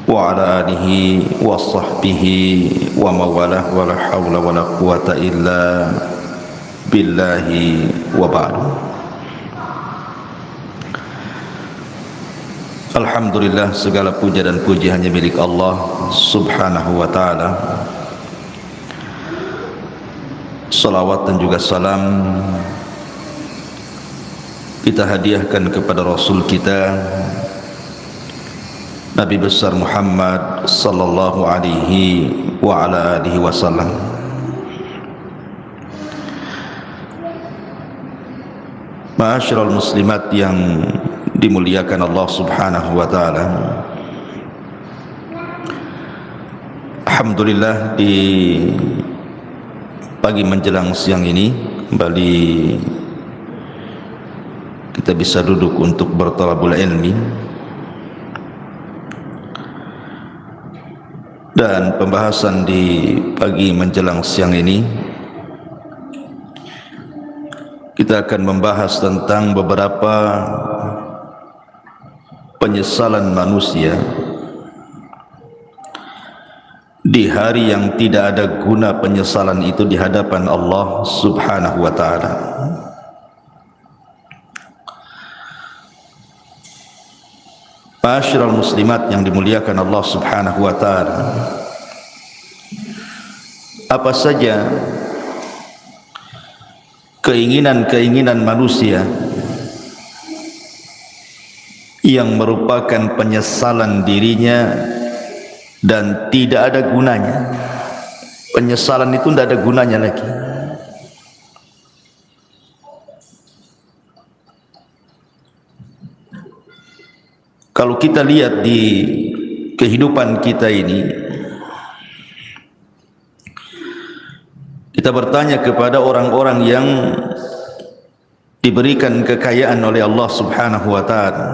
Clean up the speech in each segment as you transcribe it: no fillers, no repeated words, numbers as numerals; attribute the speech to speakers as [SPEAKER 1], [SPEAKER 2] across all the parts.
[SPEAKER 1] وعلى آله وصحبه ومواله ولا حول ولا قوة إلا بالله وبعد. Alhamdulillah, segala puja dan puji hanya milik Allah subhanahu wa ta'ala. Salawat dan juga salam kita hadiahkan kepada Rasul kita Nabi besar Muhammad sallallahu alaihi wa ala alihi wasallam. Ma'asyiral muslimat yang dimuliakan Allah subhanahu wa ta'ala, alhamdulillah di pagi menjelang siang ini kembali kita bisa duduk untuk bertalabul ilmi. Dan pembahasan di pagi menjelang siang ini kita akan membahas tentang beberapa penyesalan manusia di hari yang tidak ada guna penyesalan itu di hadapan Allah subhanahu wa ta'ala. Ma'asyiral muslimat yang dimuliakan Allah subhanahu wa ta'ala, apa saja keinginan-keinginan manusia yang merupakan penyesalan dirinya dan tidak ada gunanya. Penyesalan itu tidak ada gunanya lagi. Kalau kita lihat di kehidupan kita ini, kita bertanya kepada orang-orang yang diberikan kekayaan oleh Allah subhanahu wa ta'ala,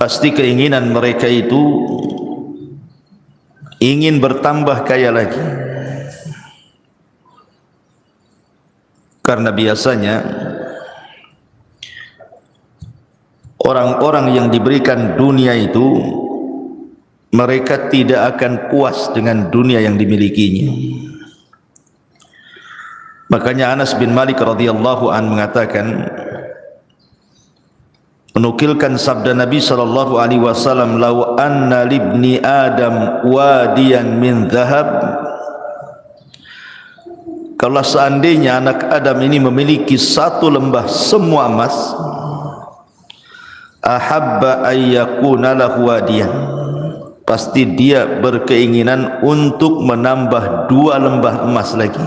[SPEAKER 1] pasti keinginan mereka itu ingin bertambah kaya lagi. Karena biasanya orang-orang yang diberikan dunia itu mereka tidak akan puas dengan dunia yang dimilikinya. Makanya Anas bin Malik radhiyallahu an mengatakan, menukilkan sabda Nabi sallallahu alaihi wasallam, "Lau anna libni Adam wadiyan min dhahab." Kalau seandainya anak Adam ini memiliki satu lembah semua emas, ahabba ayyakuna lahu wadiyan, pasti dia berkeinginan untuk menambah 2 lembah emas lagi.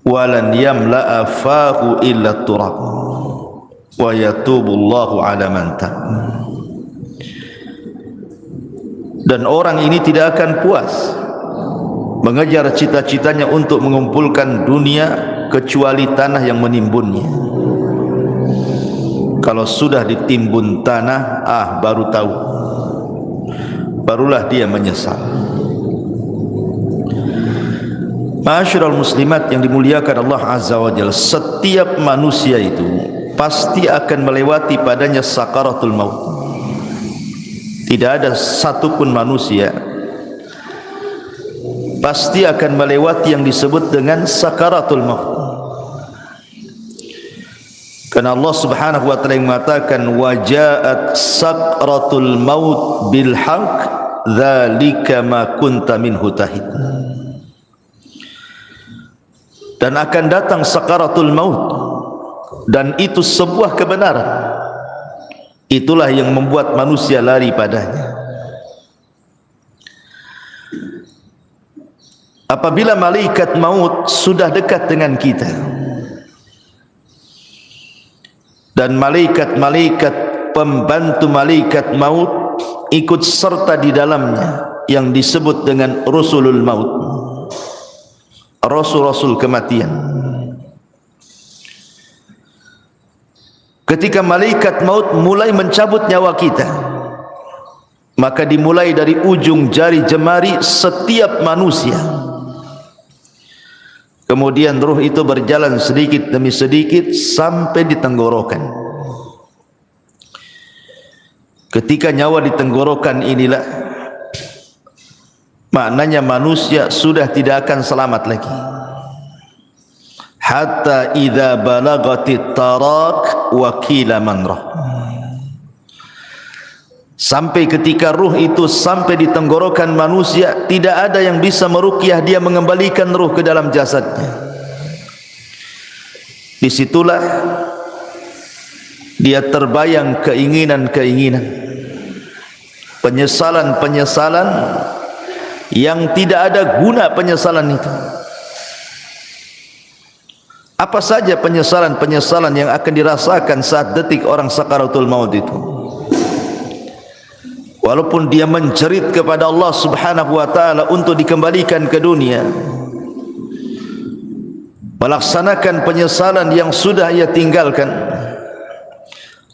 [SPEAKER 1] Walan yamla'a fahu illa turab wa yatubullahu ala man tab. Dan orang ini tidak akan puas mengejar cita-citanya untuk mengumpulkan dunia kecuali tanah yang menimbunnya. Kalau sudah ditimbun tanah, baru tahu, barulah dia menyesal. Ma'asyiral muslimat yang dimuliakan Allah azza wa jalla, setiap manusia itu pasti akan melewati padanya sakaratul maut. Tidak ada satupun manusia pasti akan melewati yang disebut dengan sakaratul maut. Karena Allah subhanahu wa ta'ala mengatakan, wajaat sakratul maut bil haqq dzalika ma kunta minhu tahid. Dan akan datang sakaratul maut, dan itu sebuah kebenaran. Itulah yang membuat manusia lari padanya. Apabila malaikat maut sudah dekat dengan kita, dan malaikat-malaikat pembantu malaikat maut ikut serta di dalamnya yang disebut dengan rusulul maut, rasul-rasul kematian. Ketika malaikat maut mulai mencabut nyawa kita, maka dimulai dari ujung jari jemari setiap manusia. Kemudian ruh itu berjalan sedikit demi sedikit sampai di tenggorokan. Ketika nyawa di tenggorokan inilah, maknanya manusia sudah tidak akan selamat lagi. Hatta idza balagatit tarak wa qila man rah. Sampai ketika ruh itu sampai di tenggorokan manusia, tidak ada yang bisa meruqyah dia, mengembalikan ruh ke dalam jasadnya. Disitulah dia terbayang keinginan-keinginan, penyesalan-penyesalan yang tidak ada guna penyesalan itu. Apa saja penyesalan-penyesalan yang akan dirasakan saat detik orang sakaratul maut itu? Walaupun dia menjerit kepada Allah Subhanahu wa taala untuk dikembalikan ke dunia, melaksanakan penyesalan yang sudah ia tinggalkan,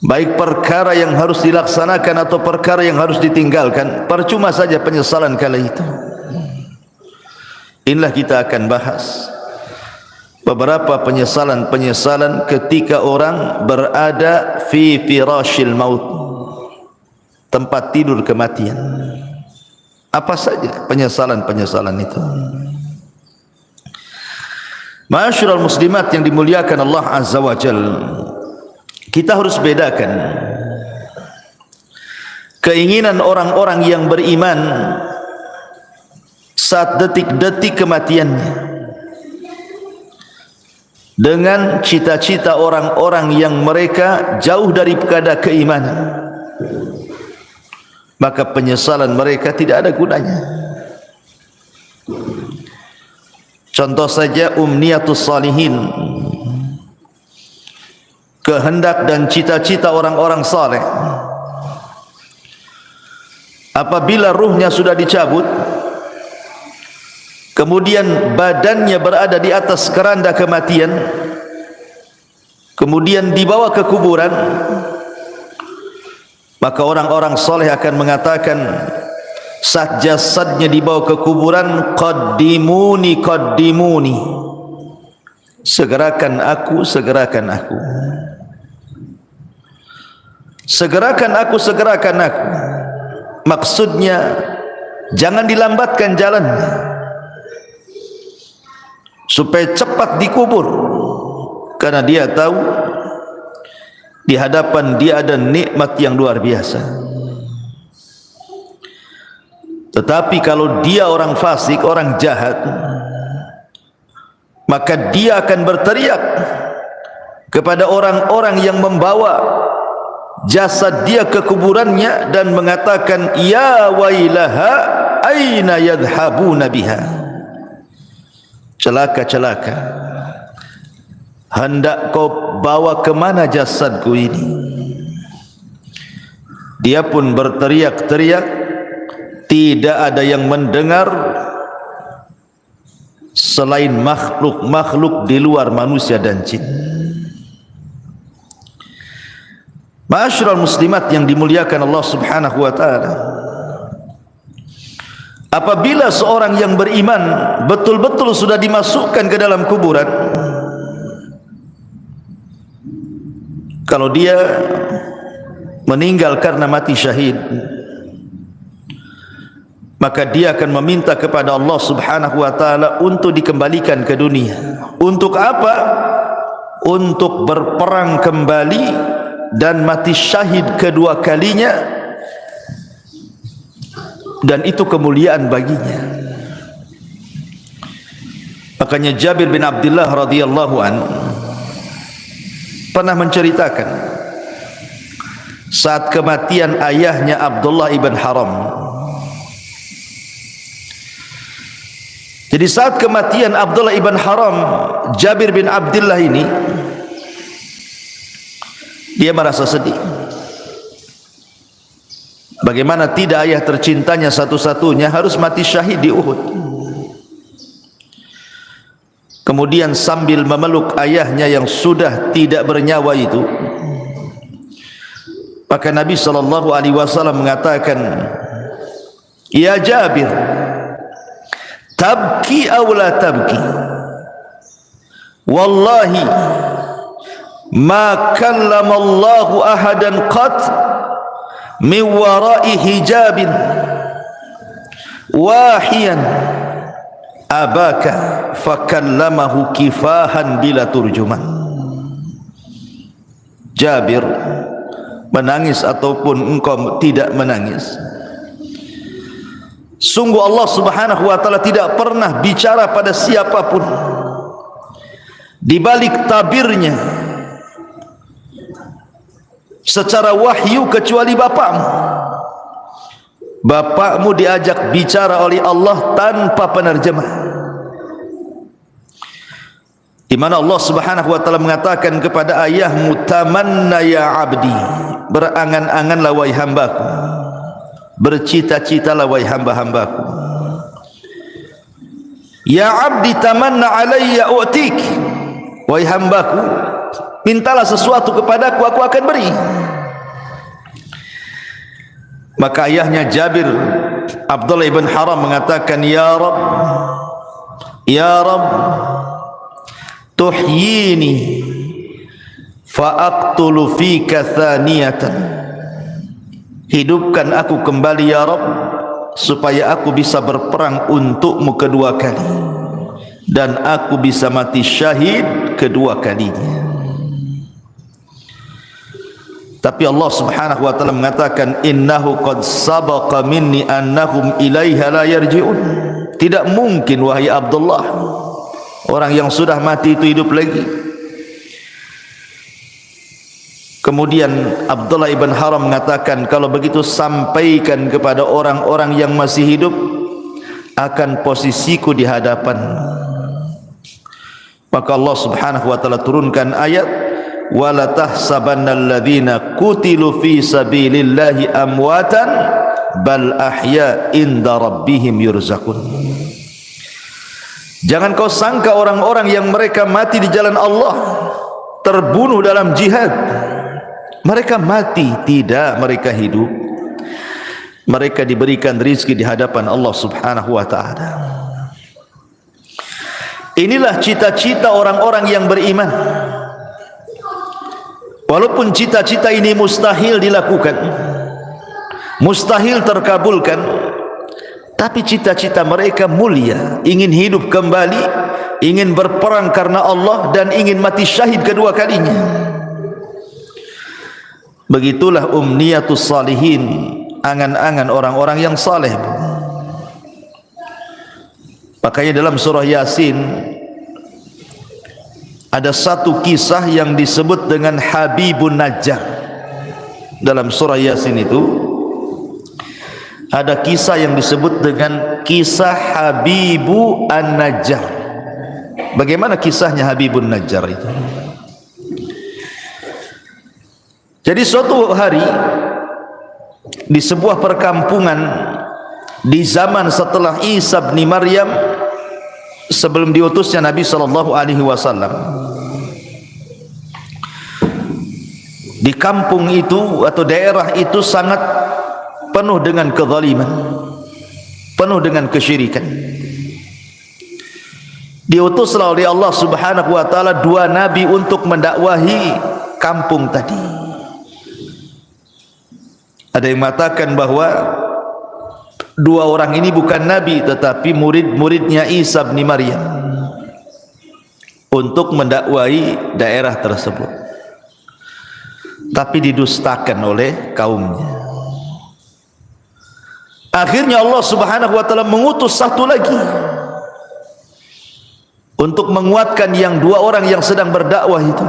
[SPEAKER 1] baik perkara yang harus dilaksanakan atau perkara yang harus ditinggalkan, percuma saja penyesalan kala itu. Inilah kita akan bahas beberapa penyesalan-penyesalan ketika orang berada fi firashil maut, tempat tidur kematian. Apa saja penyesalan-penyesalan itu? Ma'asyiral muslimat yang dimuliakan Allah Azza wa Jalla, kita harus bedakan keinginan orang-orang yang beriman saat detik-detik kematiannya dengan cita-cita orang-orang yang mereka jauh daripada keimanan. Maka penyesalan mereka tidak ada gunanya. Contoh saja umniyatus salihin, kehendak dan cita-cita orang-orang saleh. Apabila ruhnya sudah dicabut, kemudian badannya berada di atas keranda kematian, kemudian dibawa ke kuburan, maka orang-orang soleh akan mengatakan saat jasadnya dibawa ke kuburan, qaddimuni qaddimuni, segerakan aku, segerakan aku, segerakan aku, segerakan aku. Maksudnya jangan dilambatkan jalannya supaya cepat dikubur, karena dia tahu di hadapan dia ada nikmat yang luar biasa. Tetapi kalau dia orang fasik, orang jahat, maka dia akan berteriak kepada orang-orang yang membawa jasad dia ke kuburannya dan mengatakan, ya wailaha aina yadhhabuna biha. Celaka, celaka, hendak kau bawa kemana jasadku ini? Dia pun berteriak-teriak, tidak ada yang mendengar selain makhluk-makhluk di luar manusia dan jin. Ma'asyiral muslimat yang dimuliakan Allah Subhanahu wa taala, apabila seorang yang beriman betul-betul sudah dimasukkan ke dalam kuburan, kalau dia meninggal karena mati syahid, maka dia akan meminta kepada Allah Subhanahu wa taala untuk dikembalikan ke dunia. Untuk apa? Untuk berperang kembali dan mati syahid kedua kalinya, dan itu kemuliaan baginya. Makanya Jabir bin Abdullah radhiyallahu anhu pernah menceritakan saat kematian ayahnya Abdullah ibn Haram. Jadi saat kematian Abdullah ibn Haram, Jabir bin Abdullah ini, dia merasa sedih. Bagaimana tidak ayah tercintanya satu-satunya harus mati syahid di Uhud. Kemudian sambil memeluk ayahnya yang sudah tidak bernyawa itu, maka Nabi SAW mengatakan, ya Jabir, tabki aw la tabki, wallahi ma kallama Allahu ahadan qat min wara'i hijabin wahiyan abaka fakallamahu kifahan bila turjuman. Jabir menangis ataupun engkau tidak menangis, sungguh Allah Subhanahu wa taala tidak pernah bicara pada siapapun di balik tabirnya secara wahyu kecuali bapakmu. Bapakmu diajak bicara oleh Allah tanpa penerjemah, di mana Allah Subhanahu wa taala mengatakan kepada ayahmu, tamanna ya abdi, berangan-anganlah wahai hambaku, bercita-citalah wahai hamba-hambaku. Ya abdi tamanna alayya u'tik, wahai hambaku, mintalah sesuatu kepadaku, aku akan beri. Maka ayahnya Jabir, Abdullah ibn Haram mengatakan, ya Rabb, ya Rabb, tuhyini fa'aqtulu fika thaniyatan, hidupkan aku kembali ya Rabb, supaya aku bisa berperang untukmu kedua kali, dan aku bisa mati syahid kedua kalinya. Tapi Allah Subhanahu wa taala mengatakan, innahu qad sabaqa minni annahum ilaiha la yarji'un. Tidak mungkin wahai Abdullah, orang yang sudah mati itu hidup lagi. Kemudian Abdullah ibn Haram mengatakan, kalau begitu sampaikan kepada orang-orang yang masih hidup akan posisiku di hadapan. Maka Allah Subhanahu wa taala turunkan ayat, wala tahsabannal ladzina qutilu fi sabilillahi amwatan bal ahya inda rabbihim yurzaqun. Jangan kau sangka orang-orang yang mereka mati di jalan Allah, terbunuh dalam jihad, mereka mati. Tidak, mereka hidup. Mereka diberikan rizki di hadapan Allah Subhanahu wa ta'ala. Inilah cita-cita orang-orang yang beriman. Walaupun cita-cita ini mustahil dilakukan, mustahil terkabulkan, tapi cita-cita mereka mulia, ingin hidup kembali, ingin berperang karena Allah, dan ingin mati syahid kedua kalinya. Begitulah umniyatus salihin, angan-angan orang-orang yang saleh. Makanya dalam surah Yasin ada satu kisah yang disebut dengan Habibun Najjar. Dalam surah Yasin itu ada kisah yang disebut dengan kisah Habibu An-Najjar. Bagaimana kisahnya Habibun Najjar itu? Jadi suatu hari di sebuah perkampungan di zaman setelah Isa bin Maryam, sebelum diutusnya Nabi sallallahu alaihi wasallam, di kampung itu atau daerah itu sangat penuh dengan kezaliman, penuh dengan kesyirikan. Diutuslah oleh Allah Subhanahu wa taala dua nabi untuk mendakwahi kampung tadi. Ada yang mengatakan bahwa dua orang ini bukan nabi tetapi murid-muridnya Isa bin Maryam untuk mendakwahi daerah tersebut, tapi didustakan oleh kaumnya. Akhirnya Allah Subhanahu wa taala mengutus satu lagi untuk menguatkan yang dua orang yang sedang berdakwah itu,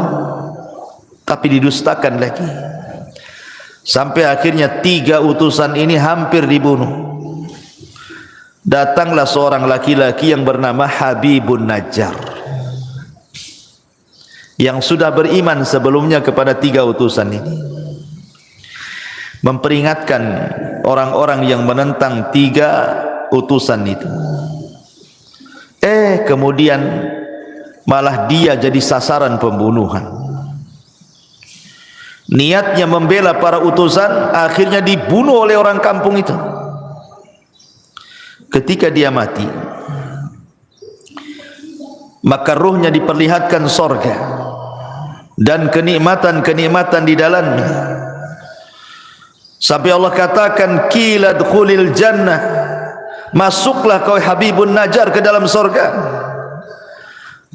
[SPEAKER 1] tapi didustakan lagi, sampai akhirnya tiga utusan ini hampir dibunuh. Datanglah seorang laki-laki yang bernama Habibun Najjar, yang sudah beriman sebelumnya kepada tiga utusan ini, memperingatkan orang-orang yang menentang tiga utusan itu. Kemudian malah dia jadi sasaran pembunuhan. Niatnya membela para utusan, akhirnya dibunuh oleh orang kampung itu. Ketika dia mati, maka ruhnya diperlihatkan sorga dan kenikmatan-kenikmatan di dalamnya, sampai Allah katakan qila dkhulil jannah, masuklah kau Habibun Najjar ke dalam surga.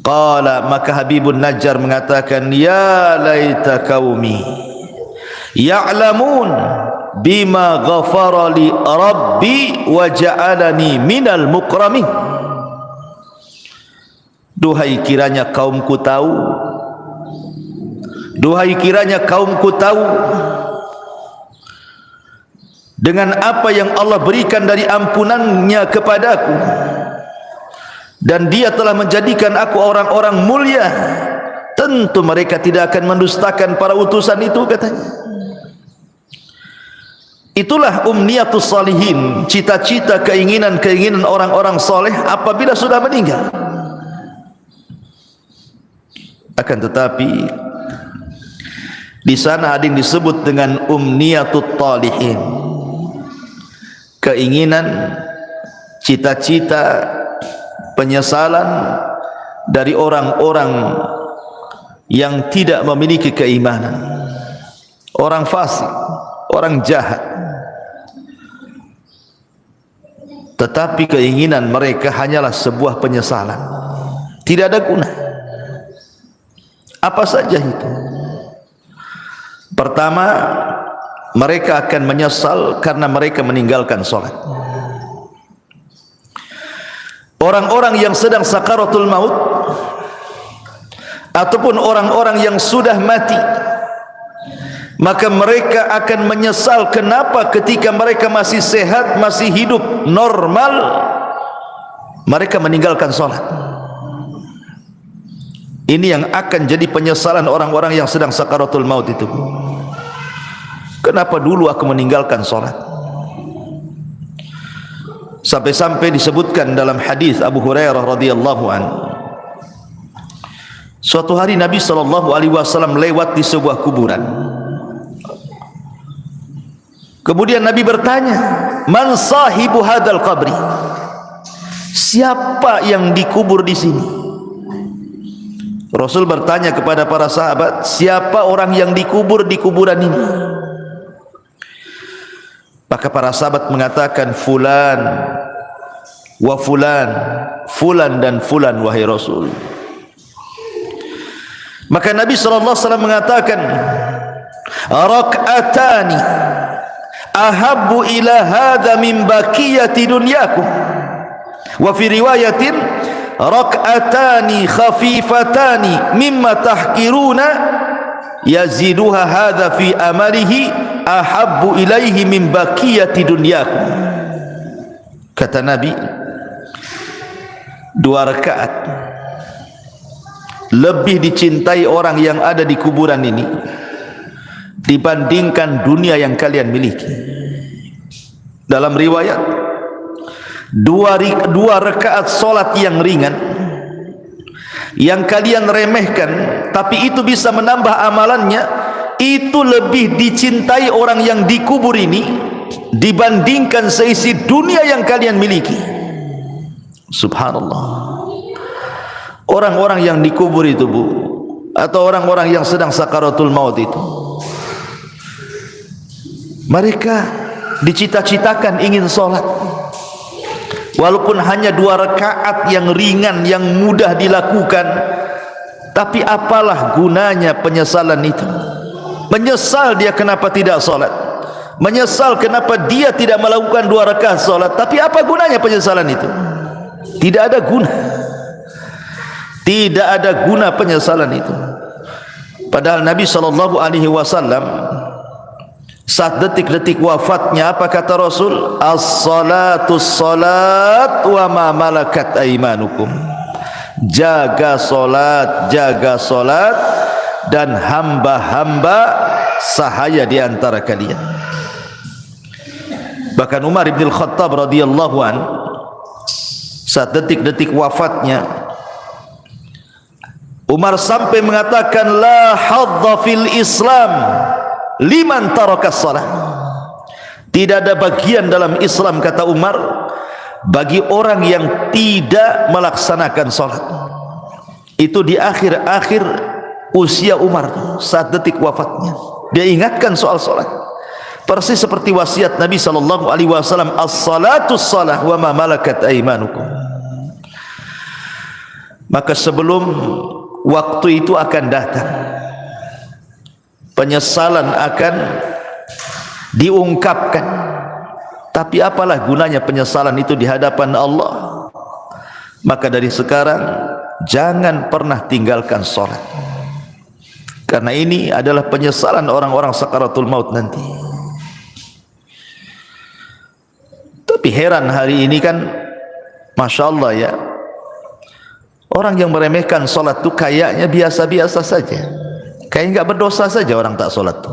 [SPEAKER 1] Qala, maka Habibun Najjar mengatakan, ya laita qaumi ya'lamun bima ghafara li rabbi wa ja'alani minal mukramin. Duhai kiranya kaumku tahu, duhai kiranya kaumku tahu dengan apa yang Allah berikan dari ampunannya kepadaku, dan dia telah menjadikan aku orang-orang mulia, tentu mereka tidak akan mendustakan para utusan itu, katanya. Itulah umniyatus salihin, cita-cita, keinginan-keinginan orang-orang soleh apabila sudah meninggal. Akan tetapi di sana ada yang disebut dengan umniyatut talihin, keinginan, cita-cita, penyesalan dari orang-orang yang tidak memiliki keimanan, orang fasik, orang jahat. Tetapi keinginan mereka hanyalah sebuah penyesalan, tidak ada guna. Apa saja itu? Pertama, mereka akan menyesal karena mereka meninggalkan sholat. Orang-orang yang sedang sakaratul maut ataupun orang-orang yang sudah mati, maka mereka akan menyesal kenapa ketika mereka masih sehat, masih hidup normal, mereka meninggalkan sholat. Ini yang akan jadi penyesalan orang-orang yang sedang sakaratul maut itu. Kenapa dulu aku meninggalkan sholat? Sampai-sampai disebutkan dalam hadis Abu Hurairah radhiyallahu anhu, suatu hari Nabi SAW lewat di sebuah kuburan. Kemudian Nabi bertanya, man sahibu hadal qabri, siapa yang dikubur di sini? Rasul bertanya kepada para sahabat, siapa orang yang dikubur di kuburan ini? Maka para sahabat mengatakan, fulan wa fulan, fulan dan fulan wahai Rasul. Maka Nabi SAW mengatakan, rak'atani ahabbu ila hadha min baqiyati dunyakum, wa fi riwayatin rak'atani khafifatani mimma tahkiruna yaziduha hadha fi amalihi ahabbu ilaihi min baqiyati dunyakum. Kata Nabi, 2 rakaat lebih dicintai orang yang ada di kuburan ini dibandingkan dunia yang kalian miliki. Dalam riwayat, 2 rakaat solat yang ringan yang kalian remehkan, tapi itu bisa menambah amalannya, itu lebih dicintai orang yang dikubur ini dibandingkan seisi dunia yang kalian miliki. Subhanallah. Orang-orang yang dikubur itu, Bu, atau orang-orang yang sedang sakaratul maut itu, mereka dicita-citakan ingin sholat, walaupun hanya 2 rakaat yang ringan, yang mudah dilakukan. Tapi apalah gunanya penyesalan itu? Menyesal dia kenapa tidak sholat, menyesal kenapa dia tidak melakukan 2 rakaat sholat. Tapi apa gunanya penyesalan itu? Tidak ada guna. Tidak ada guna penyesalan itu. Padahal Nabi SAW saat detik-detik wafatnya, apa kata Rasul? As-salatu salat wa ma malakat aimanukum. Jaga salat, jaga salat, dan hamba-hamba sahaya di antara kalian. Bahkan Umar bin Khattab radhiyallahu an, saat detik-detik wafatnya, Umar sampai mengatakan, la hadza fil Islam liman tarakas salat. Tidak ada bagian dalam Islam, kata Umar, bagi orang yang tidak melaksanakan salat. Itu di akhir-akhir usia Umar, saat detik wafatnya, dia ingatkan soal salat. persis seperti wasiat Nabi sallallahu alaihi wasallam, as-salatus salah wa ma malakat aymanukum. Maka sebelum waktu itu akan datang, penyesalan akan diungkapkan. Tapi apalah gunanya penyesalan itu di hadapan Allah? Maka dari sekarang jangan pernah tinggalkan sholat, karena ini adalah penyesalan orang-orang sakaratul maut nanti. Tapi heran hari ini kan, Masya Allah ya, orang yang meremehkan sholat itu kayaknya biasa-biasa saja, kayak nggak berdosa saja orang tak sholat tuh,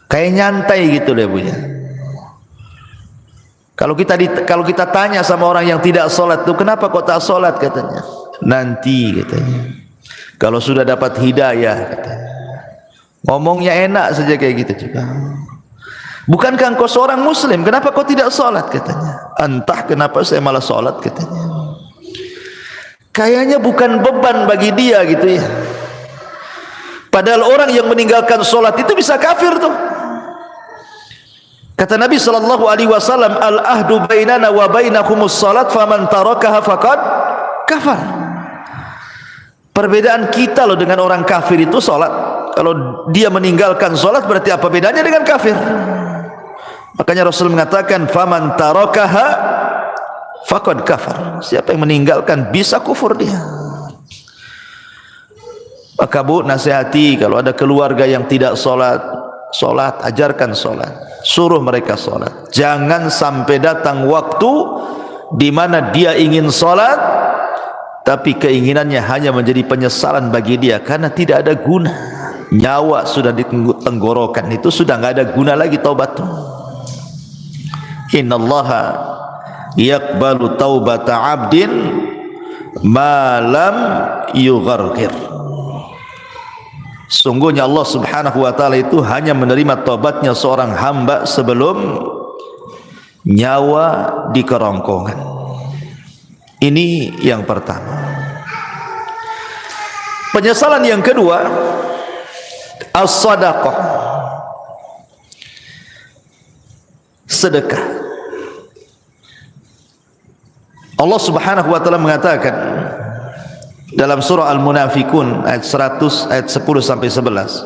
[SPEAKER 1] kayak nyantai gitu deh Bu ya. Kalau kita tanya sama orang yang tidak sholat tuh, kenapa kok tak sholat, katanya, nanti katanya, kalau sudah dapat hidayah, katanya. Ngomongnya enak saja kayak gitu juga. Bukankah engkau seorang muslim, kenapa kau tidak sholat, katanya. Entah kenapa saya malah sholat, katanya. Kayaknya bukan beban bagi dia gitu ya. Padahal orang yang meninggalkan sholat itu bisa kafir tuh. Kata Nabi sallallahu alaihi wasallam, al-ahdu bainana wa bainakumus salat faman tarakaha faqad kafar. Perbedaan kita loh dengan orang kafir itu salat. Kalau dia meninggalkan salat berarti apa bedanya dengan kafir? Makanya Rasul mengatakan faman tarakaha faqad kafar. Siapa yang meninggalkan bisa kufur dia. Maka Bu, nasihati kalau ada keluarga yang tidak salat, ajarkan salat, suruh mereka salat. Jangan sampai datang waktu di mana dia ingin salat tapi keinginannya hanya menjadi penyesalan bagi dia, karena tidak ada guna. Nyawa sudah di tenggorokan, itu sudah enggak ada guna lagi taubat. Innallaha yaqbalu taubata 'abdin ma lam yugharghir. Sungguhnya Allah subhanahu wa ta'ala itu hanya menerima taubatnya seorang hamba sebelum nyawa di kerongkongan. Ini yang pertama. Penyesalan yang kedua, as-sadaqah, sedekah. Allah subhanahu wa ta'ala mengatakan dalam surah Al-Munafikun ayat 100, ayat 10 sampai 11,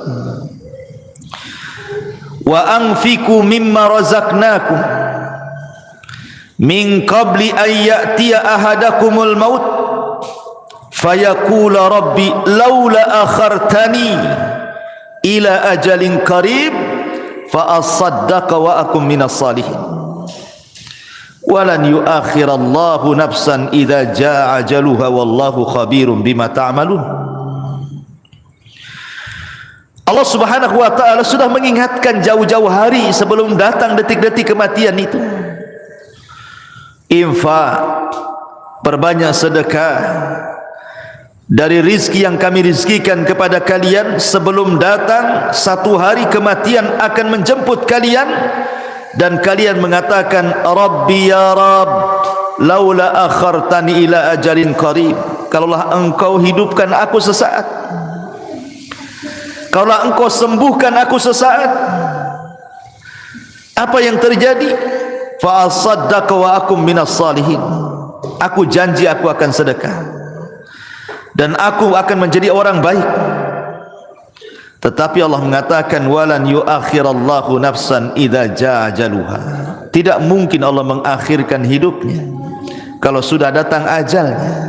[SPEAKER 1] wa anfiqu mimma razaqnakum min qabli an ya'tiya ahadakumul maut fayaqula rabbi laula akhartani ila ajalin qarib fa asaddaqa wa akum minas salihin walan yuakhirallahu nafsan idza jaa ajaluha wallahu khabirum bima ta'malun. Allah subhanahu wa ta'ala sudah mengingatkan jauh-jauh hari sebelum datang detik-detik kematian itu. Infak, perbanyak sedekah dari rizki yang kami rizkikan kepada kalian sebelum datang satu hari kematian akan menjemput kalian, dan kalian mengatakan Rabbi ya Rabb laula akhartani ila ajalin qarib, kalaulah engkau hidupkan aku sesaat, kalaulah engkau sembuhkan aku sesaat. Apa yang terjadi? Fa asaddaqa wa akum minas salihin. Aku janji aku akan sedekah dan aku akan menjadi orang baik. Tetapi Allah mengatakan walan yuakhirallahu nafsan idza jaa ajaluha. Tidak mungkin Allah mengakhirkan hidupnya kalau sudah datang ajalnya.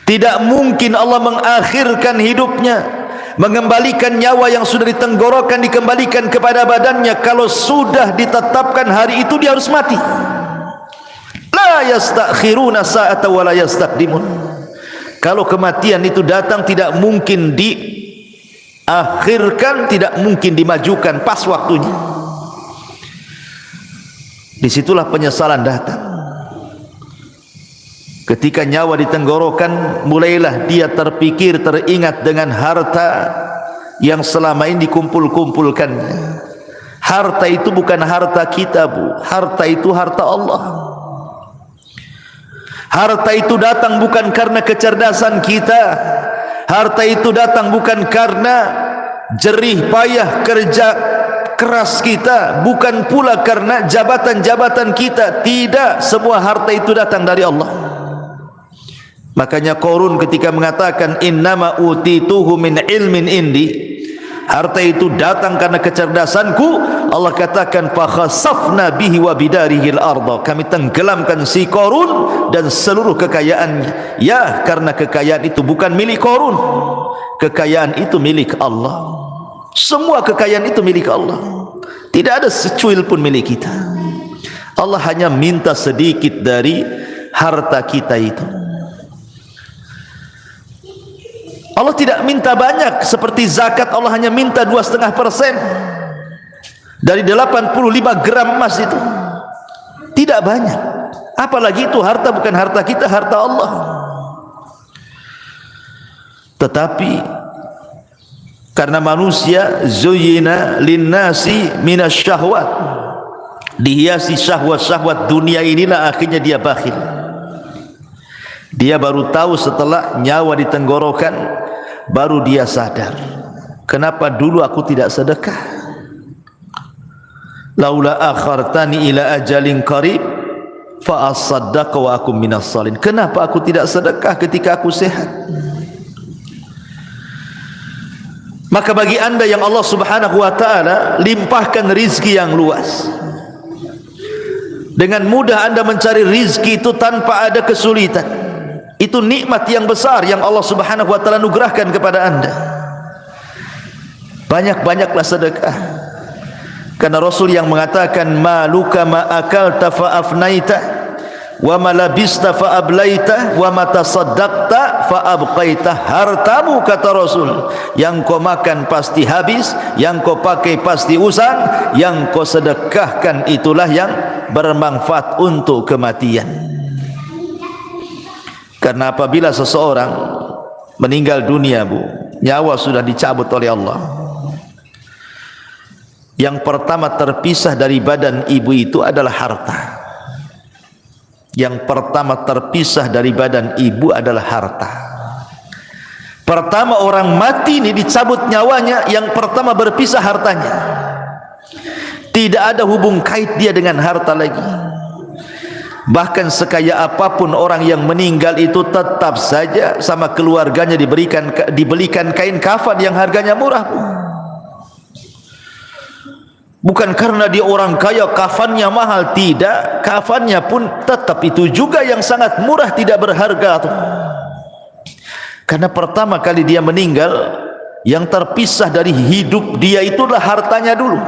[SPEAKER 1] Tidak mungkin Allah mengakhirkan hidupnya, mengembalikan nyawa yang sudah ditenggorokan dikembalikan kepada badannya kalau sudah ditetapkan hari itu dia harus mati. La yastakhiruna sa'ata wa la yastaqdimun. Kalau kematian itu datang tidak mungkin diakhirkan, tidak mungkin dimajukan pas waktunya. Disitulah penyesalan datang. Ketika nyawa ditenggorokan, mulailah dia terpikir, teringat dengan harta yang selama ini dikumpul-kumpulkannya. Harta itu bukan harta kita, Bu. Harta itu harta Allah. Harta itu datang bukan karena kecerdasan kita. Harta itu datang bukan karena jerih payah kerja keras kita, bukan pula karena jabatan-jabatan kita. Tidak, semua harta itu datang dari Allah. Makanya Qarun ketika mengatakan innama utituhu min ilmin indi, harta itu datang karena kecerdasanku, Allah katakan fa khasafna bihi wa bidarihil arda, kami tenggelamkan si Qarun dan seluruh kekayaannya. Ya, karena kekayaan itu bukan milik Qarun, kekayaan itu milik Allah. Semua kekayaan itu milik Allah, tidak ada secuil pun milik kita. Allah hanya minta sedikit dari harta kita itu. Allah tidak minta banyak seperti zakat. Allah hanya minta 2,5% dari 85 gram emas itu. Tidak banyak. Apalagi itu harta bukan harta kita, harta Allah. Tetapi karena manusia zuyyina linnasi minasyahwat, dihiasi syahwat-syahwat dunia inilah, akhirnya dia bakhil. Dia baru tahu setelah nyawa di tenggorokan, baru dia sadar, kenapa dulu aku tidak sedekah? Laula akhartani ila ajalin qarib fa asaddaqa wa akum minas salihin. Kenapa aku tidak sedekah ketika aku sehat? Maka bagi anda yang Allah subhanahu wa ta'ala limpahkan rizki yang luas, dengan mudah anda mencari rizki itu tanpa ada kesulitan. Itu nikmat yang besar yang Allah subhanahu wa ta'ala anugerahkan kepada anda. Banyak-banyaklah sedekah, karena Rasul yang mengatakan maluka ma akalta fa afnaita wa ma labista fa ablaita wa ma tasaddaqta fa abqaita. Hartamu, kata Rasul, yang kau makan pasti habis, yang kau pakai pasti usang, yang kau sedekahkan itulah yang bermanfaat untuk kematian. Karena apabila seseorang meninggal dunia, nyawa sudah dicabut oleh Allah, yang pertama terpisah dari badan ibu itu adalah harta. Yang pertama terpisah dari badan ibu adalah harta. Pertama orang mati ini dicabut nyawanya, yang pertama berpisah hartanya. Tidak ada hubung kait dia dengan harta lagi. Bahkan sekaya apapun orang yang meninggal itu, tetap saja sama keluarganya dibelikan kain kafan yang harganya murah. Bukan karena dia orang kaya kafannya mahal, tidak. Kafannya pun tetap itu juga yang sangat murah, tidak berharga. Karena pertama kali dia meninggal, yang terpisah dari hidup dia itulah hartanya dulu.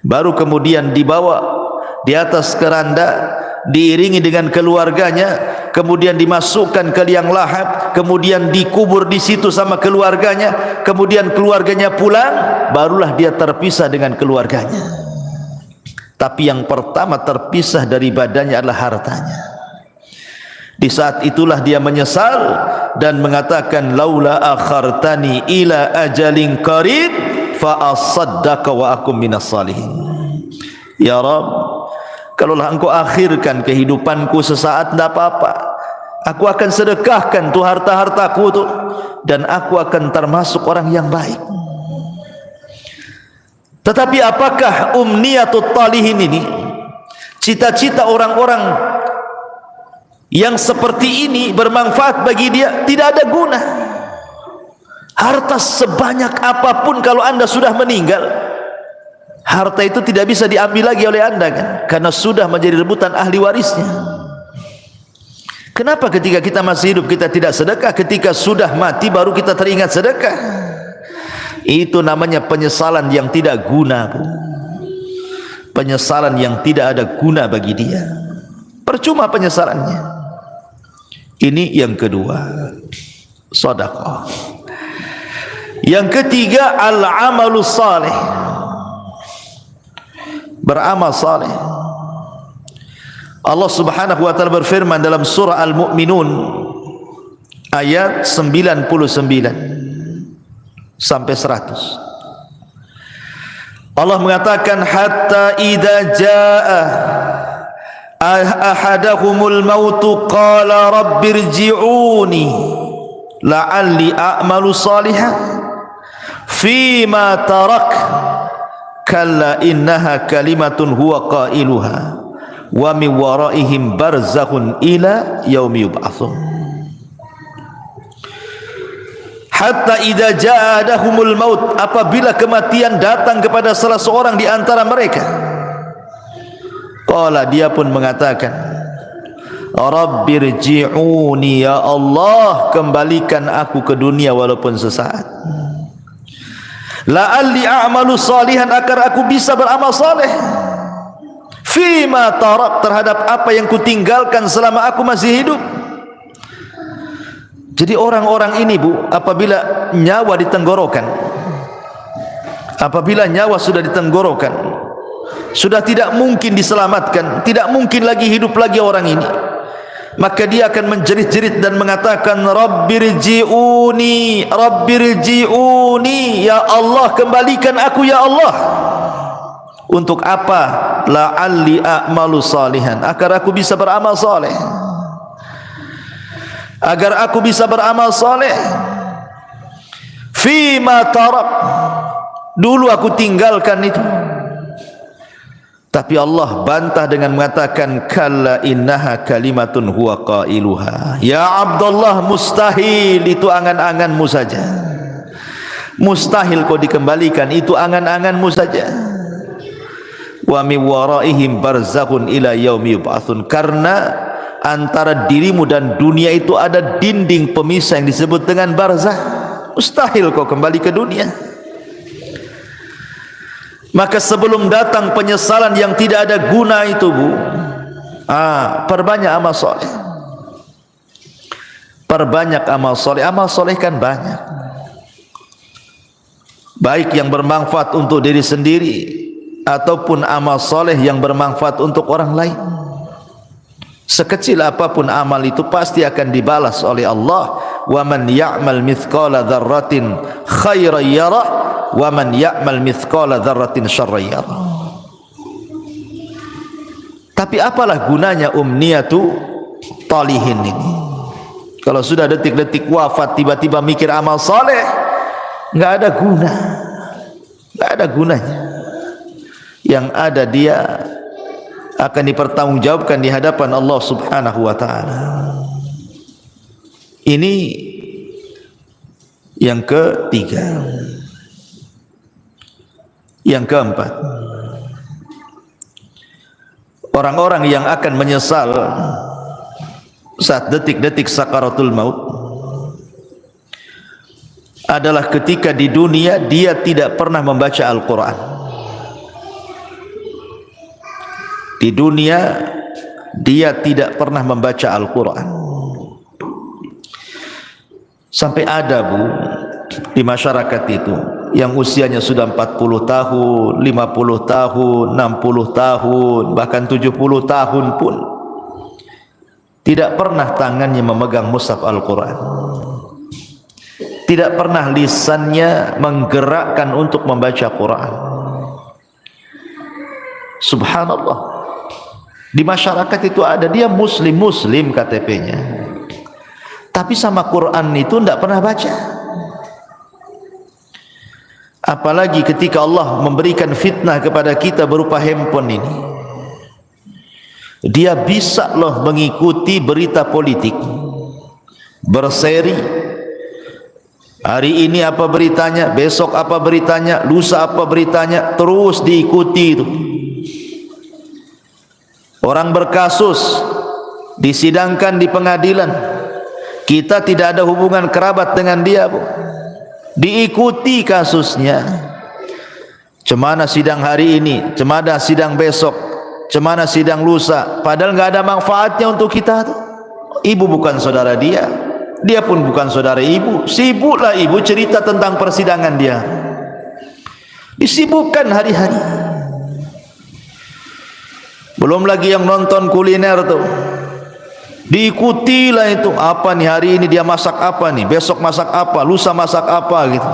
[SPEAKER 1] Baru kemudian dibawa di atas keranda, diiringi dengan keluarganya, kemudian dimasukkan ke liang lahat, kemudian dikubur di situ sama keluarganya, kemudian keluarganya pulang, barulah dia terpisah dengan keluarganya. Tapi yang pertama terpisah dari badannya adalah hartanya. Di saat itulah dia menyesal dan mengatakan laula akhartani ila ajalin qarib fa asaddaqa wa akum minas salihin. Ya Rabb, kalaulah engkau akhirkan kehidupanku sesaat, tidak apa-apa, aku akan sedekahkan tuh harta-hartaku tuh, dan aku akan termasuk orang yang baik. Tetapi apakah umniyatut talihin ini, cita-cita orang-orang yang seperti ini bermanfaat bagi dia? Tidak ada guna. Harta sebanyak apapun kalau anda sudah meninggal, harta itu tidak bisa diambil lagi oleh anda, kan? Karena sudah menjadi rebutan ahli warisnya. Kenapa ketika kita masih hidup kita tidak sedekah? Ketika sudah mati baru kita teringat sedekah. Itu namanya penyesalan yang tidak guna, penyesalan yang tidak ada guna bagi dia. Percuma penyesalannya. Ini yang kedua, sedekah. Yang ketiga, al-amalus salih, beramal saleh. Allah subhanahu wa ta'ala berfirman dalam surah Al-Mu'minun ayat 99 sampai 100. Allah mengatakan hatta idza jaa ahadahumul mautu qala rabbirji'uni la'alli a'malu salihan fima tarak kalla innaha kalimatun huwa qailuha wa min waraihim barzakhun ila yaumi yub'atsun hatta idza ja'adahumul maut, apabila kematian datang kepada salah seorang di antara mereka, qala, dia pun mengatakan, Rabbirji'uni, ya Allah, kembalikan aku ke dunia walaupun sesaat, la'alli a'malu salihan, agar aku bisa beramal saleh, fima tarak, terhadap apa yang kutinggalkan selama aku masih hidup. Jadi orang-orang ini, Bu, apabila nyawa di tenggorokan, apabila nyawa sudah di tenggorokan, sudah tidak mungkin diselamatkan, tidak mungkin lagi hidup lagi orang ini, maka dia akan menjerit-jerit dan mengatakan, Rabbirji'uni, Rabbirji'uni, ya Allah, kembalikan aku ya Allah. Untuk apa? La'alli a'malu salihan, agar aku bisa beramal saleh, agar aku bisa beramal saleh. Fima tarak, dulu aku tinggalkan itu. Tapi Allah bantah dengan mengatakan, kalla innaha kalimatun huwa qailuha, ya Abdullah, mustahil, itu angan-anganmu saja, mustahil kau dikembalikan, itu angan-anganmu saja. Wa min waraihim barzakhun ila yaumi yub'atsun, karena antara dirimu dan dunia itu ada dinding pemisah yang disebut dengan barzakh, mustahil kau kembali ke dunia. Maka sebelum datang penyesalan yang tidak ada guna itu, Bu, perbanyak amal soleh, perbanyak amal soleh. Amal soleh kan banyak, baik yang bermanfaat untuk diri sendiri ataupun amal soleh yang bermanfaat untuk orang lain. Sekecil apapun amal itu pasti akan dibalas oleh Allah. Wa man ya'mal mithqala dzarratin khairan yarah wa man ya'mal mithqala dzarratin syarran yarah. Tapi apalah gunanya umniyatu talihin ini? Kalau sudah detik-detik wafat tiba-tiba mikir amal saleh, enggak ada guna, enggak ada gunanya. Yang ada dia akan dipertanggungjawabkan di hadapan Allah Subhanahu wa taala. Ini yang ketiga. Yang keempat, orang-orang yang akan menyesal saat detik-detik sakaratul maut adalah ketika di dunia dia tidak pernah membaca Al-Quran. Di dunia dia tidak pernah membaca Al-Quran. Sampai ada, Bu, di masyarakat itu yang usianya sudah 40 tahun, 50 tahun, 60 tahun, bahkan 70 tahun pun tidak pernah tangannya memegang mushaf Al-Quran, tidak pernah lisannya menggerakkan untuk membaca Quran. Subhanallah, di masyarakat itu ada, dia muslim KTP-nya, tapi sama Quran itu tidak pernah baca. Apalagi ketika Allah memberikan fitnah kepada kita berupa handphone ini, dia bisa loh mengikuti berita politik, berseri, hari ini apa beritanya, besok apa beritanya, lusa apa beritanya, terus diikuti itu. Orang berkasus disidangkan di pengadilan, kita tidak ada hubungan kerabat dengan dia, Bu, diikuti kasusnya. Cemana sidang hari ini, cemana sidang besok, cemana sidang lusa, padahal nggak ada manfaatnya untuk kita tuh. Ibu bukan saudara dia, dia pun bukan saudara ibu. Sibuklah ibu cerita tentang persidangan dia, disibukkan hari-hari. Belum lagi yang nonton kuliner tuh, diikutilah itu, apa nih hari ini dia masak apa nih, besok masak apa, lusa masak apa gitu.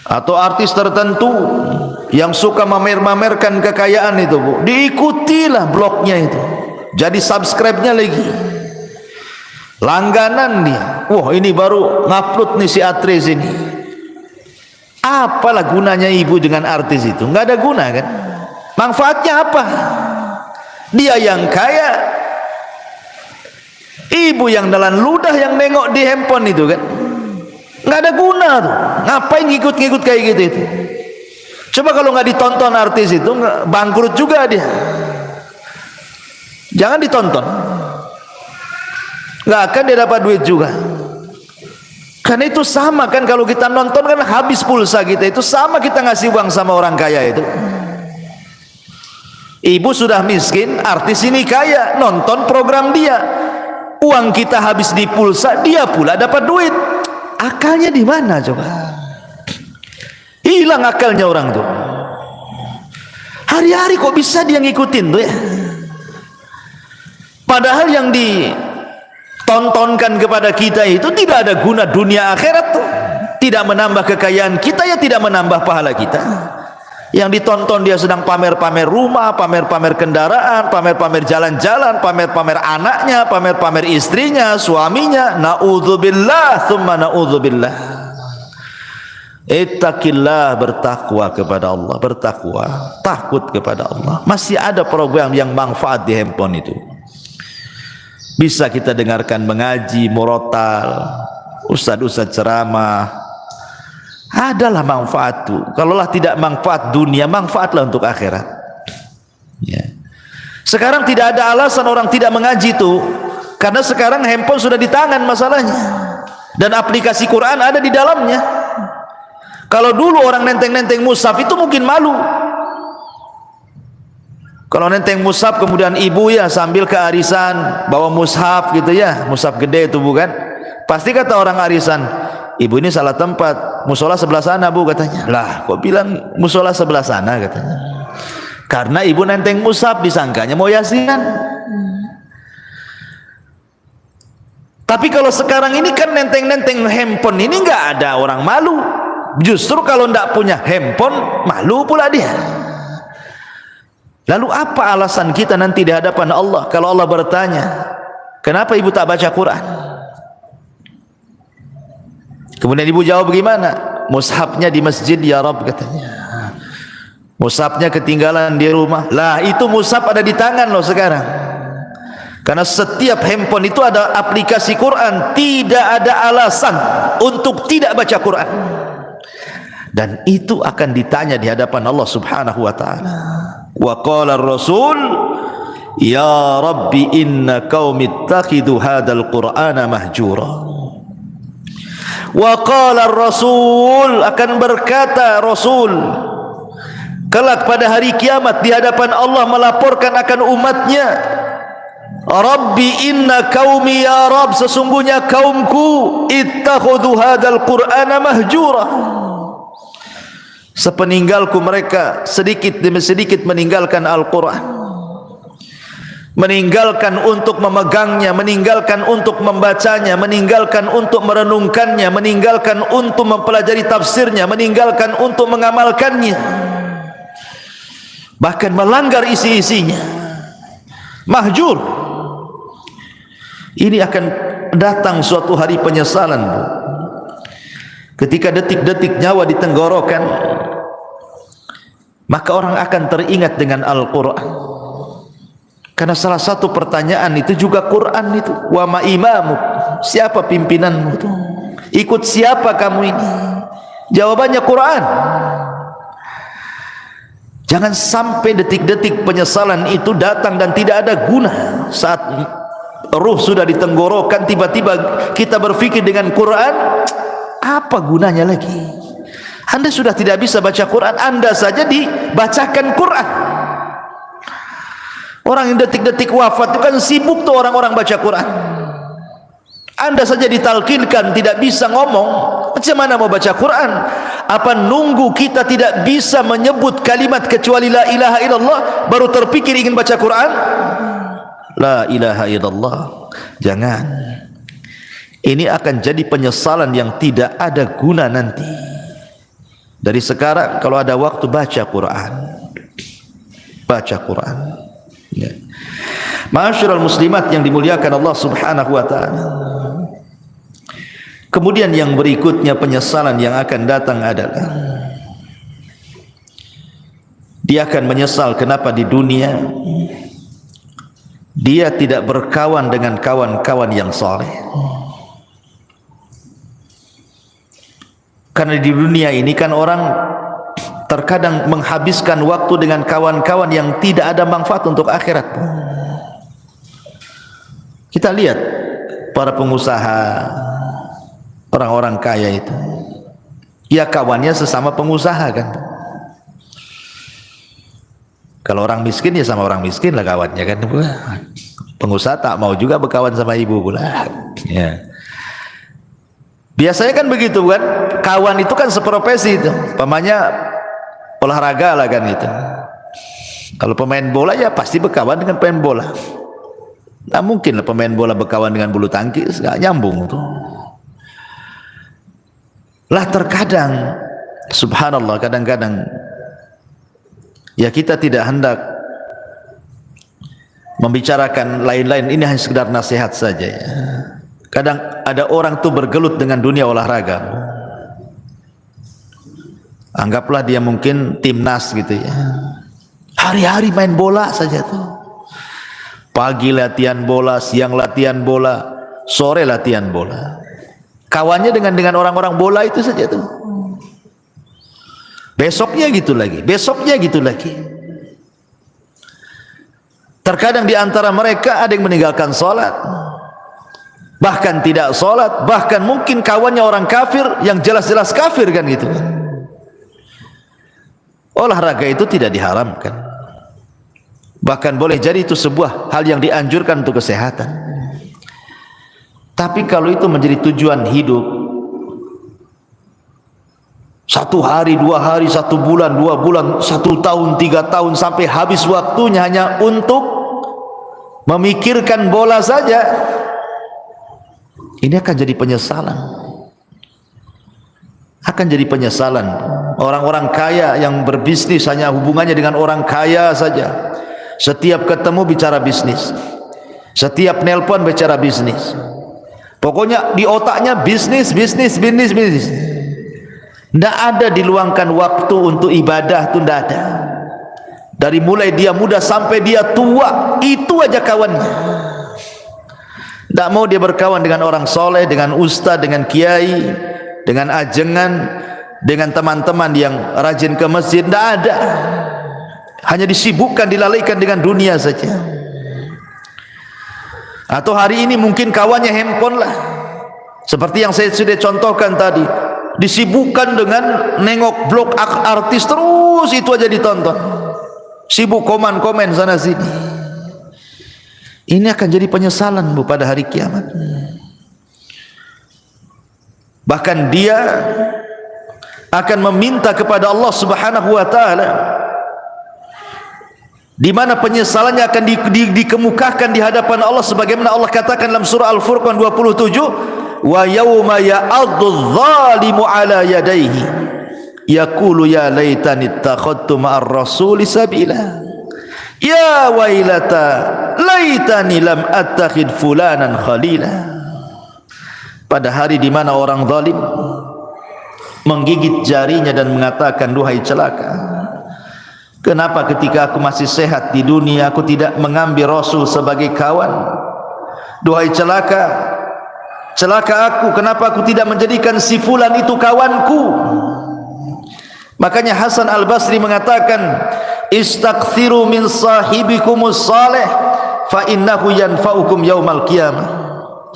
[SPEAKER 1] Atau artis tertentu yang suka mamer-mamerkan kekayaan itu, Bu, diikutilah blognya itu, jadi subscribe-nya lagi, langganan dia. Wah, ini baru ngupload nih si Atris ini, Apalah gunanya ibu dengan artis itu? Nggak ada guna kan? Manfaatnya apa? Dia yang kaya, ibu yang dalam ludah yang nengok di handphone itu kan, nggak ada guna tuh. Ngapain ngikut-ngikut kayak gitu itu? Coba kalau nggak ditonton artis itu, bangkrut juga dia. Jangan ditonton, nggak akan dia dapat duit juga. Karena itu sama kan, kalau kita nonton kan habis pulsa kita, itu sama kita ngasih uang sama orang kaya itu. Ibu sudah miskin, artis ini kaya, nonton program dia, uang kita habis di pulsa, dia pula dapat duit. Akalnya di mana coba? Hilang akalnya orang tuh. Hari-hari kok bisa dia ngikutin tuh ya? Padahal yang ditontonkan kepada kita itu tidak ada guna dunia akhirat tuh. Tidak menambah kekayaan kita, ya tidak menambah pahala kita. Yang ditonton dia sedang pamer-pamer rumah, pamer-pamer kendaraan, pamer-pamer jalan-jalan, pamer-pamer anaknya, pamer-pamer istrinya, suaminya. Na'udzubillah, thumma na'udzubillah. Ittaqillah, bertakwa kepada Allah, bertakwa, takut kepada Allah. Masih ada program yang manfaat di handphone itu. Bisa kita dengarkan mengaji, murotal, ustaz-ustaz ceramah. Adalah manfaat itu. Kalaulah tidak manfaat dunia, manfaatlah untuk akhirat. Ya. Sekarang tidak ada alasan orang tidak mengaji itu, karena sekarang handphone sudah di tangan masalahnya, dan aplikasi Quran ada di dalamnya. Kalau dulu orang nenteng-nenteng mushaf itu mungkin malu. Kalau nenteng mushaf kemudian ibu ya sambil ke arisan bawa mushaf gitu ya, mushaf gede itu bukan? Pasti kata orang arisan, ibu ini salah tempat, musola sebelah sana bu katanya. Lah kok bilang musola sebelah sana katanya? Karena ibu nenteng mushaf, disangkanya mau yasinan. Tapi kalau sekarang ini kan nenteng-nenteng handphone ini nggak ada orang malu. Justru kalau tidak punya handphone malu pula dia. Lalu apa alasan kita nanti di hadapan Allah kalau Allah bertanya, kenapa ibu tak baca Quran? Kemudian ibu jawab bagaimana? Mushafnya di masjid ya Rabb katanya. Mushafnya ketinggalan di rumah. Lah itu mushaf ada di tangan loh sekarang. Karena setiap handphone itu ada aplikasi Quran. Tidak ada alasan untuk tidak baca Quran. Dan itu akan ditanya di hadapan Allah Subhanahu wa taala. Wa qala ar-rasul ya rabbi inna qaumi ittakhidhu hadzal qur'ana mahjura. Wa qala ar-rasul, akan berkata Rasul kelak pada hari kiamat di hadapan Allah melaporkan akan umatnya, Rabbi inna qaumi ya Rabb, sesungguhnya kaumku ittakhadhu hadzal qur'ana mahjura. Sepeninggalku mereka sedikit demi sedikit meninggalkan Al-Quran, meninggalkan untuk memegangnya, meninggalkan untuk membacanya, meninggalkan untuk merenungkannya, meninggalkan untuk mempelajari tafsirnya, meninggalkan untuk mengamalkannya, bahkan melanggar isi-isinya. Mahjur. Ini akan datang suatu hari penyesalan, Bu. Ketika detik-detik nyawa di tenggorokan, maka orang akan teringat dengan Al-Quran. Karena salah satu pertanyaan itu juga Quran itu. Wa ma imamu, siapa pimpinanmu itu? Ikut siapa kamu ini? Jawabannya Quran. Jangan sampai detik-detik penyesalan itu datang dan tidak ada guna. Saat ruh sudah di tenggorokan, tiba-tiba kita berpikir dengan Quran, apa gunanya lagi? Anda sudah tidak bisa baca Quran, Anda saja dibacakan Quran. Orang yang detik-detik wafat itu kan sibuk tuh orang-orang baca Quran. Anda saja ditalkinkan tidak bisa ngomong, macam mana mau baca Quran? Apa nunggu kita tidak bisa menyebut kalimat kecuali la ilaha illallah baru terpikir ingin baca Quran? La ilaha illallah. Jangan. Ini akan jadi penyesalan yang tidak ada guna nanti. Dari sekarang kalau ada waktu baca Quran, baca Quran. Ya. Ma'asyiral muslimat yang dimuliakan Allah Subhanahu wa taala. Kemudian yang berikutnya penyesalan yang akan datang adalah dia akan menyesal kenapa di dunia dia tidak berkawan dengan kawan-kawan yang saleh. Karena di dunia ini kan orang terkadang menghabiskan waktu dengan kawan-kawan yang tidak ada manfaat untuk akhirat. Kita lihat para pengusaha, orang-orang kaya itu, ya kawannya sesama pengusaha kan. Kalau orang miskin ya sama orang miskin lah kawannya kan. Pengusaha tak mau juga berkawan sama ibu pula. Ya. Biasanya kan begitu kan, kawan itu kan seprofesi itu, pamanya olahraga lah kan itu. Kalau pemain bola ya pasti berkawan dengan pemain bola. Nah mungkin lah pemain bola berkawan dengan bulu tangkis, gak nyambung tuh. Lah terkadang, subhanallah, kadang-kadang ya kita tidak hendak membicarakan lain-lain, ini hanya sekedar nasihat saja ya. Kadang ada orang tuh bergelut dengan dunia olahraga. Anggaplah dia mungkin timnas gitu ya. Hari-hari main bola saja tuh. Pagi latihan bola, siang latihan bola, sore latihan bola. Kawannya dengan orang-orang bola itu saja tuh. Besoknya gitu lagi, besoknya gitu lagi. Terkadang di antara mereka ada yang meninggalkan sholat, bahkan tidak sholat, bahkan mungkin kawannya orang kafir yang jelas-jelas kafir kan gitu. Olahraga itu tidak diharamkan, bahkan boleh jadi itu sebuah hal yang dianjurkan untuk kesehatan. Tapi kalau itu menjadi tujuan hidup, 1 hari, 2 hari, 1 bulan, 2 bulan, 1 tahun, 3 tahun, sampai habis waktunya hanya untuk memikirkan bola saja, ini akan jadi penyesalan. Akan jadi penyesalan. Orang-orang kaya yang berbisnis hanya hubungannya dengan orang kaya saja. Setiap ketemu bicara bisnis, setiap nelpon bicara bisnis. Pokoknya di otaknya bisnis, bisnis, bisnis, bisnis. Tidak ada diluangkan waktu untuk ibadah, itu tidak ada. Dari mulai dia muda sampai dia tua, itu aja kawannya. Tidak mau dia berkawan dengan orang soleh, dengan ustaz, dengan kiai, dengan ajengan, dengan teman-teman yang rajin ke masjid. Tidak ada. Hanya disibukkan, dilalaikan dengan dunia saja. Atau hari ini mungkin kawannya handphone lah, seperti yang saya sudah contohkan tadi. Disibukkan dengan nengok blog artis, terus itu aja ditonton. Sibuk komen-komen sana sini. Ini akan jadi penyesalan Bu pada hari kiamat. Bahkan dia akan meminta kepada Allah Subhanahu wa taala, di mana penyesalannya akan dikemukakan di hadapan Allah, sebagaimana Allah katakan dalam surah Al-Furqan 27, wa yauma ya'addu adh-dhalimu ala yadayhi yaqulu ya laitani ittakhadtu ma'ar rasuli sabila ya wailata laitani lam attakhid fulanan khalila. Pada hari di mana orang zalim menggigit jarinya dan mengatakan, duhai celaka, kenapa ketika aku masih sehat di dunia aku tidak mengambil Rasul sebagai kawan? Duhai celaka, celaka aku, kenapa aku tidak menjadikan si fulan itu kawanku? Makanya Hasan Al-Basri mengatakan, istaghfiru min sahibikumus salih fa innahu yanfa'ukum yaumal qiyamah.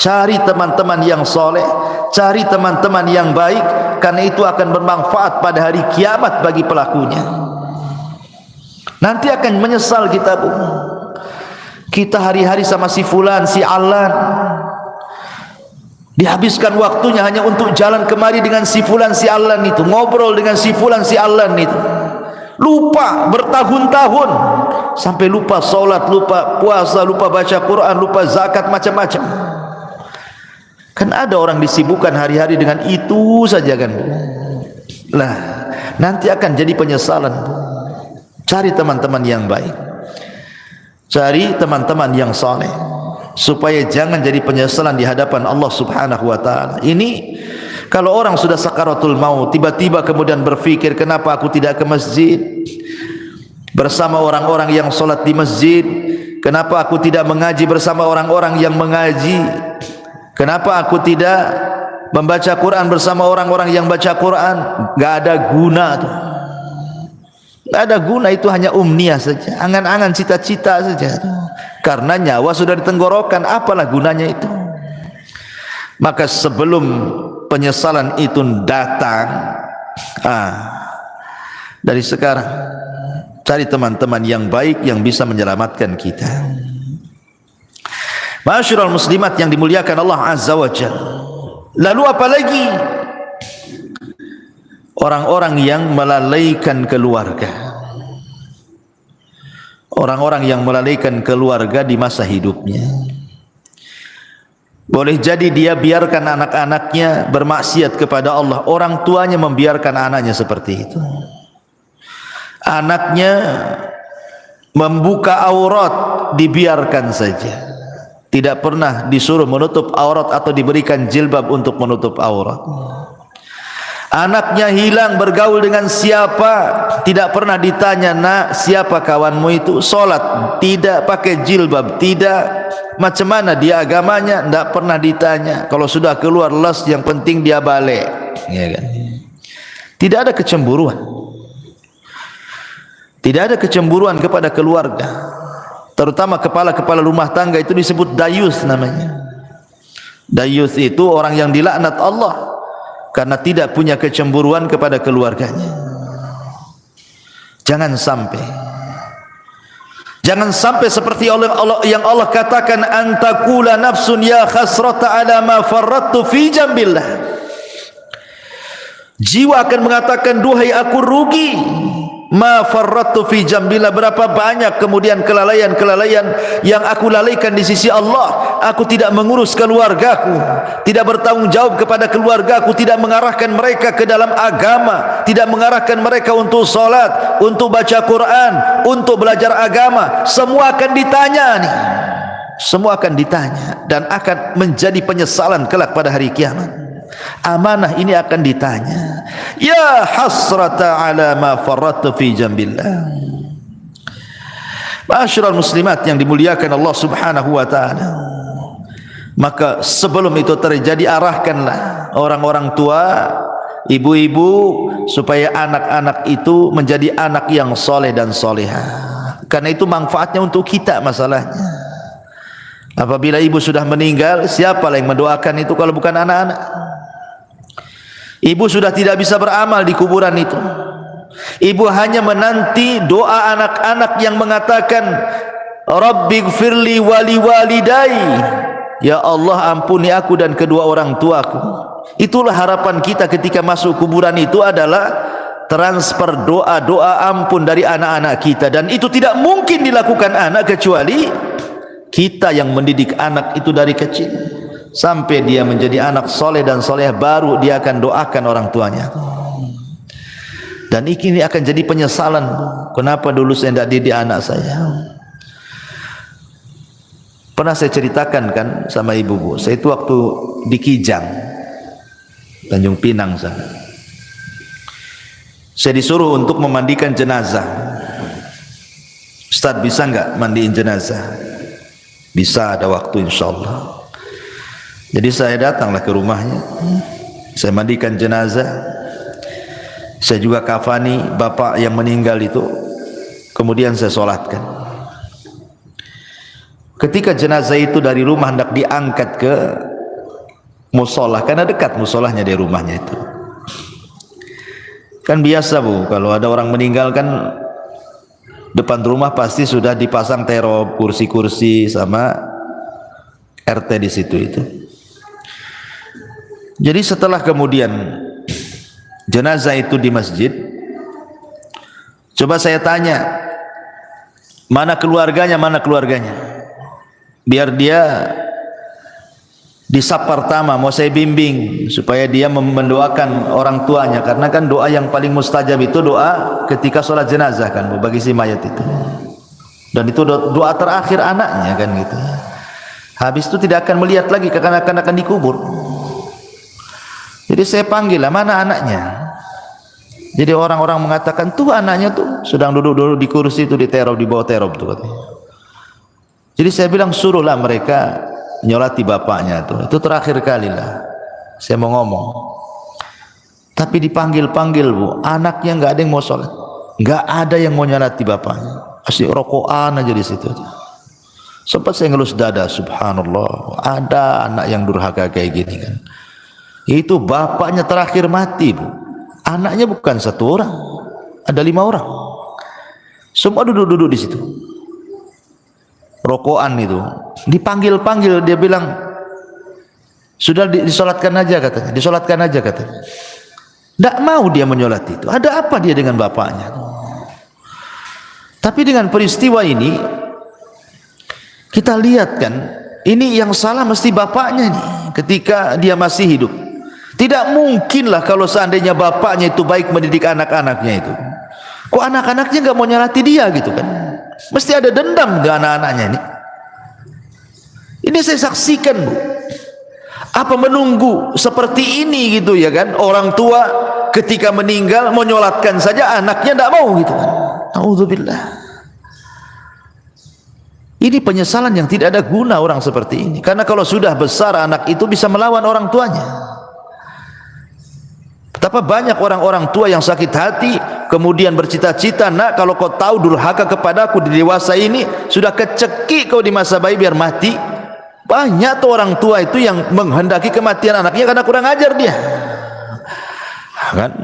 [SPEAKER 1] Cari teman-teman yang soleh, cari teman-teman yang baik, karena itu akan bermanfaat pada hari kiamat bagi pelakunya. Nanti akan menyesal kita Bu. Kita hari-hari sama si fulan, si alan, dihabiskan waktunya hanya untuk jalan kemari dengan si fulan, si alan itu, ngobrol dengan si fulan, si alan itu. Lupa bertahun-tahun, sampai lupa sholat, lupa puasa, lupa baca Quran, lupa zakat, macam-macam. Kan ada orang disibukkan hari-hari dengan itu saja kan Bu. Lah nanti akan jadi penyesalan Bu. Cari teman-teman yang baik, cari teman-teman yang saleh, supaya jangan jadi penyesalan di hadapan Allah Subhanahu wa taala. Ini kalau orang sudah sakaratul maut, tiba-tiba kemudian berpikir, kenapa aku tidak ke masjid? bersama orang-orang yang sholat di masjid? Kenapa aku tidak mengaji bersama orang-orang yang mengaji? Kenapa aku tidak membaca Quran bersama orang-orang yang baca Quran? Gak ada guna tuh. Gak ada guna, itu hanya umniah saja, angan-angan, cita-cita saja. Karena nyawa sudah di tenggorokan, apalah gunanya itu? Maka sebelum penyesalan itu datang, dari sekarang cari teman-teman yang baik yang bisa menyelamatkan kita. Ma'asyiral muslimat yang dimuliakan Allah Azza wa Jalla. Lalu apa lagi? Orang-orang yang melalaikan keluarga. Orang-orang yang melalaikan keluarga di masa hidupnya. Boleh jadi dia biarkan anak-anaknya bermaksiat kepada Allah. Orang tuanya membiarkan anaknya seperti itu. Anaknya membuka aurat, dibiarkan saja. Tidak pernah disuruh menutup aurat atau diberikan jilbab untuk menutup aurat. Anaknya hilang bergaul dengan siapa, tidak pernah ditanya, nak siapa kawanmu itu, sholat tidak, pakai jilbab tidak, macam mana dia agamanya, tidak pernah ditanya. Kalau sudah keluar les, yang penting dia balik, ya kan? Tidak ada kecemburuan, tidak ada kecemburuan kepada keluarga, terutama kepala-kepala rumah tangga itu disebut dayus namanya. Dayus itu orang yang dilaknat Allah karena tidak punya kecemburuan kepada keluarganya. Jangan sampai seperti Allah yang Allah katakan, antakula nafsun ya khasrata ala ma farrattu fi jambillah. Jiwa akan mengatakan, duhai aku rugi, ma farrattu fi jambillah, berapa banyak kemudian kelalaian-kelalaian yang aku lalaikan di sisi Allah. Aku tidak mengurus keluargaku, tidak bertanggung jawab kepada keluargaku, tidak mengarahkan mereka ke dalam agama, tidak mengarahkan mereka untuk salat, untuk baca Quran, untuk belajar agama. Semua akan ditanya nih. Semua akan ditanya dan akan menjadi penyesalan kelak pada hari kiamat. Amanah ini akan ditanya. Ya hasrata ala ma farrattu fi jambillah. Ma'asyiral muslimat yang dimuliakan Allah Subhanahu wa taala. Maka sebelum itu terjadi, arahkanlah orang-orang tua, ibu-ibu, supaya anak-anak itu menjadi anak yang soleh dan solehah. Karena itu manfaatnya untuk kita masalahnya. Apabila ibu sudah meninggal, siapa yang mendoakan itu kalau bukan anak-anak? Ibu sudah tidak bisa beramal di kuburan itu. Ibu hanya menanti doa anak-anak yang mengatakan, Rabbighfirli wali walidai. Ya Allah, ampuni aku dan kedua orang tuaku. Itulah harapan kita ketika masuk kuburan itu, adalah transfer doa-doa ampun dari anak-anak kita. Dan itu tidak mungkin dilakukan anak kecuali kita yang mendidik anak itu dari kecil sampai dia menjadi anak soleh dan soleh, baru dia akan doakan orang tuanya. Dan ini akan jadi penyesalan, kenapa dulu saya tidak didik anak saya. Pernah saya ceritakan kan sama ibu-ibu, saya itu waktu di Kijang, Tanjung Pinang sana, saya disuruh untuk memandikan jenazah. Ustaz, bisa enggak mandiin jenazah? Bisa, ada waktu insyaallah. Jadi saya datanglah ke rumahnya, saya mandikan jenazah, saya juga kafani bapak yang meninggal itu, kemudian saya solatkan. Ketika jenazah itu dari rumah hendak diangkat ke musola, karena dekat musolahnya dari rumahnya itu. Kan biasa bu, kalau ada orang meninggal kan depan rumah pasti sudah dipasang terop, kursi-kursi sama RT di situ itu. Jadi setelah kemudian jenazah itu di masjid, coba saya tanya, mana keluarganya, mana keluarganya? Biar dia di saf pertama mau saya bimbing supaya dia mendoakan orang tuanya, karena kan doa yang paling mustajab itu doa ketika sholat jenazah kan bagi si mayat itu, dan itu doa terakhir anaknya kan gitu. Habis itu tidak akan melihat lagi kekanak-kanak akan dikubur. Jadi saya panggil lah, mana anaknya? Jadi orang-orang mengatakan tuh anaknya tuh sedang duduk-duduk di kursi itu diteror, di bawah teror tuh katanya. Jadi saya bilang suruhlah mereka nyolati bapaknya tuh. Itu terakhir kali lah saya mau ngomong. Tapi dipanggil-panggil bu, anaknya nggak ada yang mau sholat, nggak ada yang mau nyolati bapaknya, asyik rokokan aja di situ. Sempat saya ngelus dada, subhanallah, ada anak yang durhaka kayak gini kan. Itu bapaknya terakhir mati bu, anaknya bukan satu orang, ada 5 orang, semua duduk-duduk di situ. Rokokan itu, dipanggil-panggil dia bilang sudah disolatkan aja katanya, disolatkan aja katanya. Tidak mau dia menyolat itu. Ada apa dia dengan bapaknya? Tapi dengan peristiwa ini kita lihat kan, ini yang salah mesti bapaknya nih ketika dia masih hidup. Tidak mungkinlah kalau seandainya bapaknya itu baik mendidik anak-anaknya itu, kok anak-anaknya nggak mau nyolati dia gitu kan? Mesti ada dendam dengan anak-anaknya ini. Ini saya saksikan bu. Apa menunggu seperti ini gitu ya kan? Orang tua ketika meninggal mau nyolatkan saja anaknya tidak mau gitu kan? Auzubillah. Ini penyesalan yang tidak ada guna orang seperti ini. Karena kalau sudah besar anak itu bisa melawan orang tuanya. Betapa banyak orang-orang tua yang sakit hati kemudian bercita-cita, nak kalau kau tahu durhaka kepadaku di dewasa ini, sudah kecekik kau di masa bayi biar mati. Banyak tuh orang tua itu yang menghendaki kematian anaknya karena kurang ajar dia kan.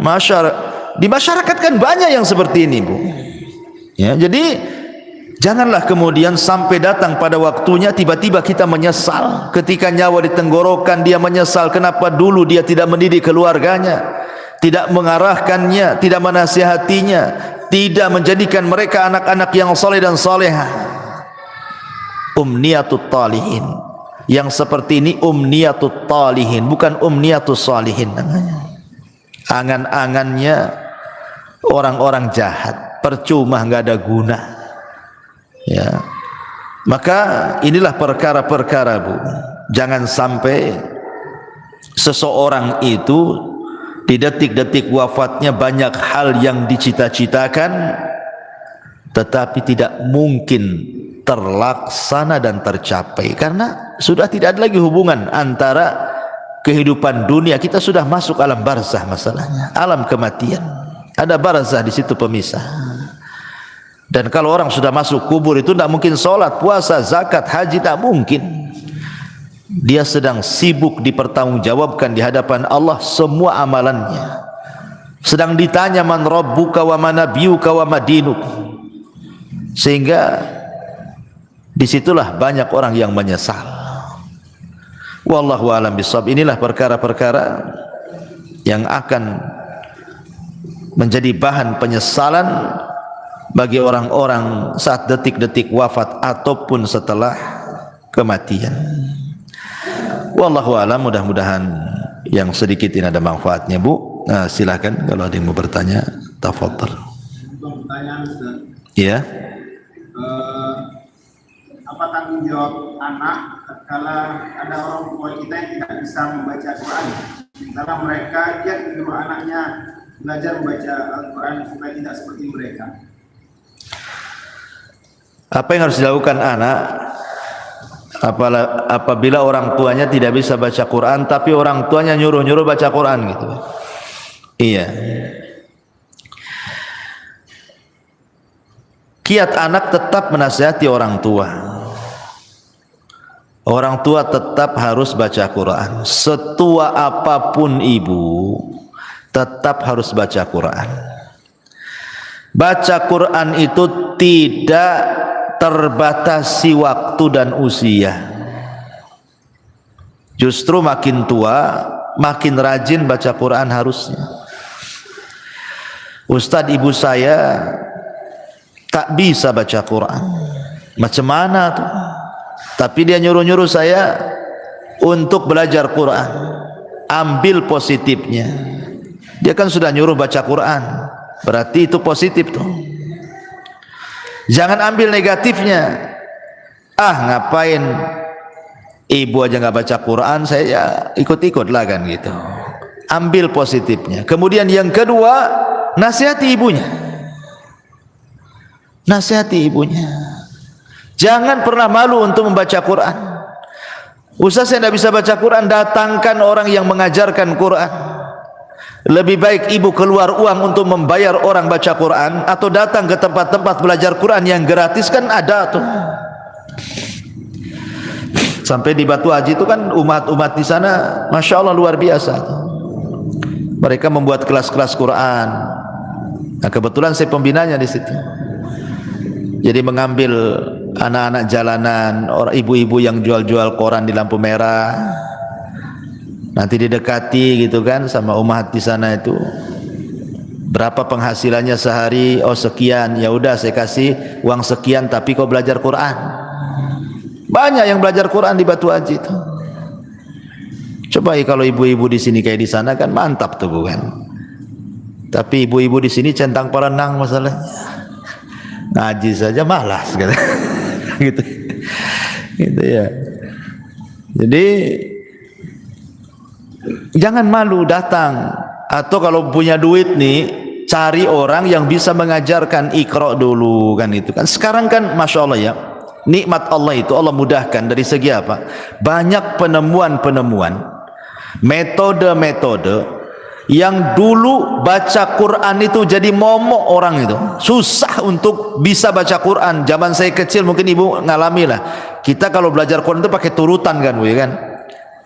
[SPEAKER 1] Di masyarakat kan banyak yang seperti ini bu ya. Jadi janganlah kemudian sampai datang pada waktunya tiba-tiba kita menyesal. Ketika nyawa di tenggorokan dia menyesal kenapa dulu dia tidak mendidik keluarganya, tidak mengarahkannya, tidak menasihatinya, tidak menjadikan mereka anak-anak yang soleh dan solehah. Umniyatut talihin yang seperti ini, umniyatut talihin, bukan umniyatus salihin namanya. Angan-angannya orang-orang jahat, percuma, nggak ada guna ya. Maka inilah perkara-perkara bu, jangan sampai seseorang itu di detik-detik wafatnya banyak hal yang dicita-citakan tetapi tidak mungkin terlaksana dan tercapai karena sudah tidak ada lagi hubungan antara kehidupan dunia. Kita sudah masuk alam barzah, masalahnya alam kematian, ada barzah di situ pemisah. Dan kalau orang sudah masuk kubur itu tidak mungkin sholat, puasa, zakat, haji, tak mungkin. Dia sedang sibuk dipertanggungjawabkan di hadapan Allah semua amalannya, sedang ditanya man rabbuka wa man nabiyuka wa madinuk. Sehingga disitulah banyak orang yang menyesal. Wallahu a'lam bishawab. Inilah perkara-perkara yang akan menjadi bahan penyesalan bagi orang-orang saat detik-detik wafat ataupun setelah kematian. Wallahu a'lam. Mudah-mudahan yang sedikit ini ada manfaatnya bu. Nah, silakan kalau ada yang mau bertanya, tafadhal.
[SPEAKER 2] Pertanyaan Ustaz.
[SPEAKER 1] Iya.
[SPEAKER 2] Apa tanggung jawab anak tatkala ada orang tua kita yang tidak bisa membaca Al-Quran, sementara mereka giat menyuruh anaknya belajar membaca Al-Quran supaya tidak seperti mereka?
[SPEAKER 1] Apa yang harus dilakukan anak apabila orang tuanya tidak bisa baca Quran tapi orang tuanya nyuruh-nyuruh baca Quran gitu? Iya. Kiat anak tetap menasihati orang tua. Orang tua tetap harus baca Quran. Setua apapun ibu, tetap harus baca Quran. Baca Quran itu tidak terbatasi waktu dan usia. Justru makin tua, makin rajin baca Quran harusnya. Ustadz ibu saya tak bisa baca Quran. Macam mana tuh? Tapi dia nyuruh-nyuruh saya untuk belajar Quran. Ambil positifnya. Dia kan sudah nyuruh baca Quran, berarti itu positif tuh. Jangan ambil negatifnya. Ah, ngapain ibu aja nggak baca Quran, saya ya ikut-ikut lah kan gitu. Ambil positifnya. Kemudian yang kedua, nasihati ibunya. Nasihati ibunya. Jangan pernah malu untuk membaca Quran. Ustaz, saya tidak bisa baca Quran, datangkan orang yang mengajarkan Quran. Lebih baik ibu keluar uang untuk membayar orang baca Quran atau datang ke tempat-tempat belajar Quran yang gratis, kan ada tuh. Sampai di Batu Haji itu kan umat-umat di sana, masya Allah luar biasa. Mereka membuat kelas-kelas Quran. Nah, kebetulan saya pembinanya di situ. Jadi mengambil anak-anak jalanan, orang ibu-ibu yang jual-jual koran di lampu merah. Nanti didekati gitu kan sama umat di sana itu. Berapa penghasilannya sehari? Oh sekian. Ya udah saya kasih uang sekian tapi kau belajar Quran. Banyak yang belajar Quran di Batu Haji itu. Coba kalau ibu-ibu di sini kayak di sana kan mantap tuh bukan? Tapi ibu-ibu di sini centang perenang masalahnya. Ngaji saja malas gitu. Gitu ya. Jadi jangan malu datang, atau kalau punya duit nih cari orang yang bisa mengajarkan Iqra dulu kan itu kan. Sekarang kan masya Allah ya, nikmat Allah itu Allah mudahkan dari segi apa? Banyak penemuan-penemuan, metode-metode yang dulu baca Quran itu jadi momok orang itu, susah untuk bisa baca Quran. Zaman saya kecil mungkin ibu ngalami lah, kita kalau belajar Quran itu pakai turutan kan bu ya kan,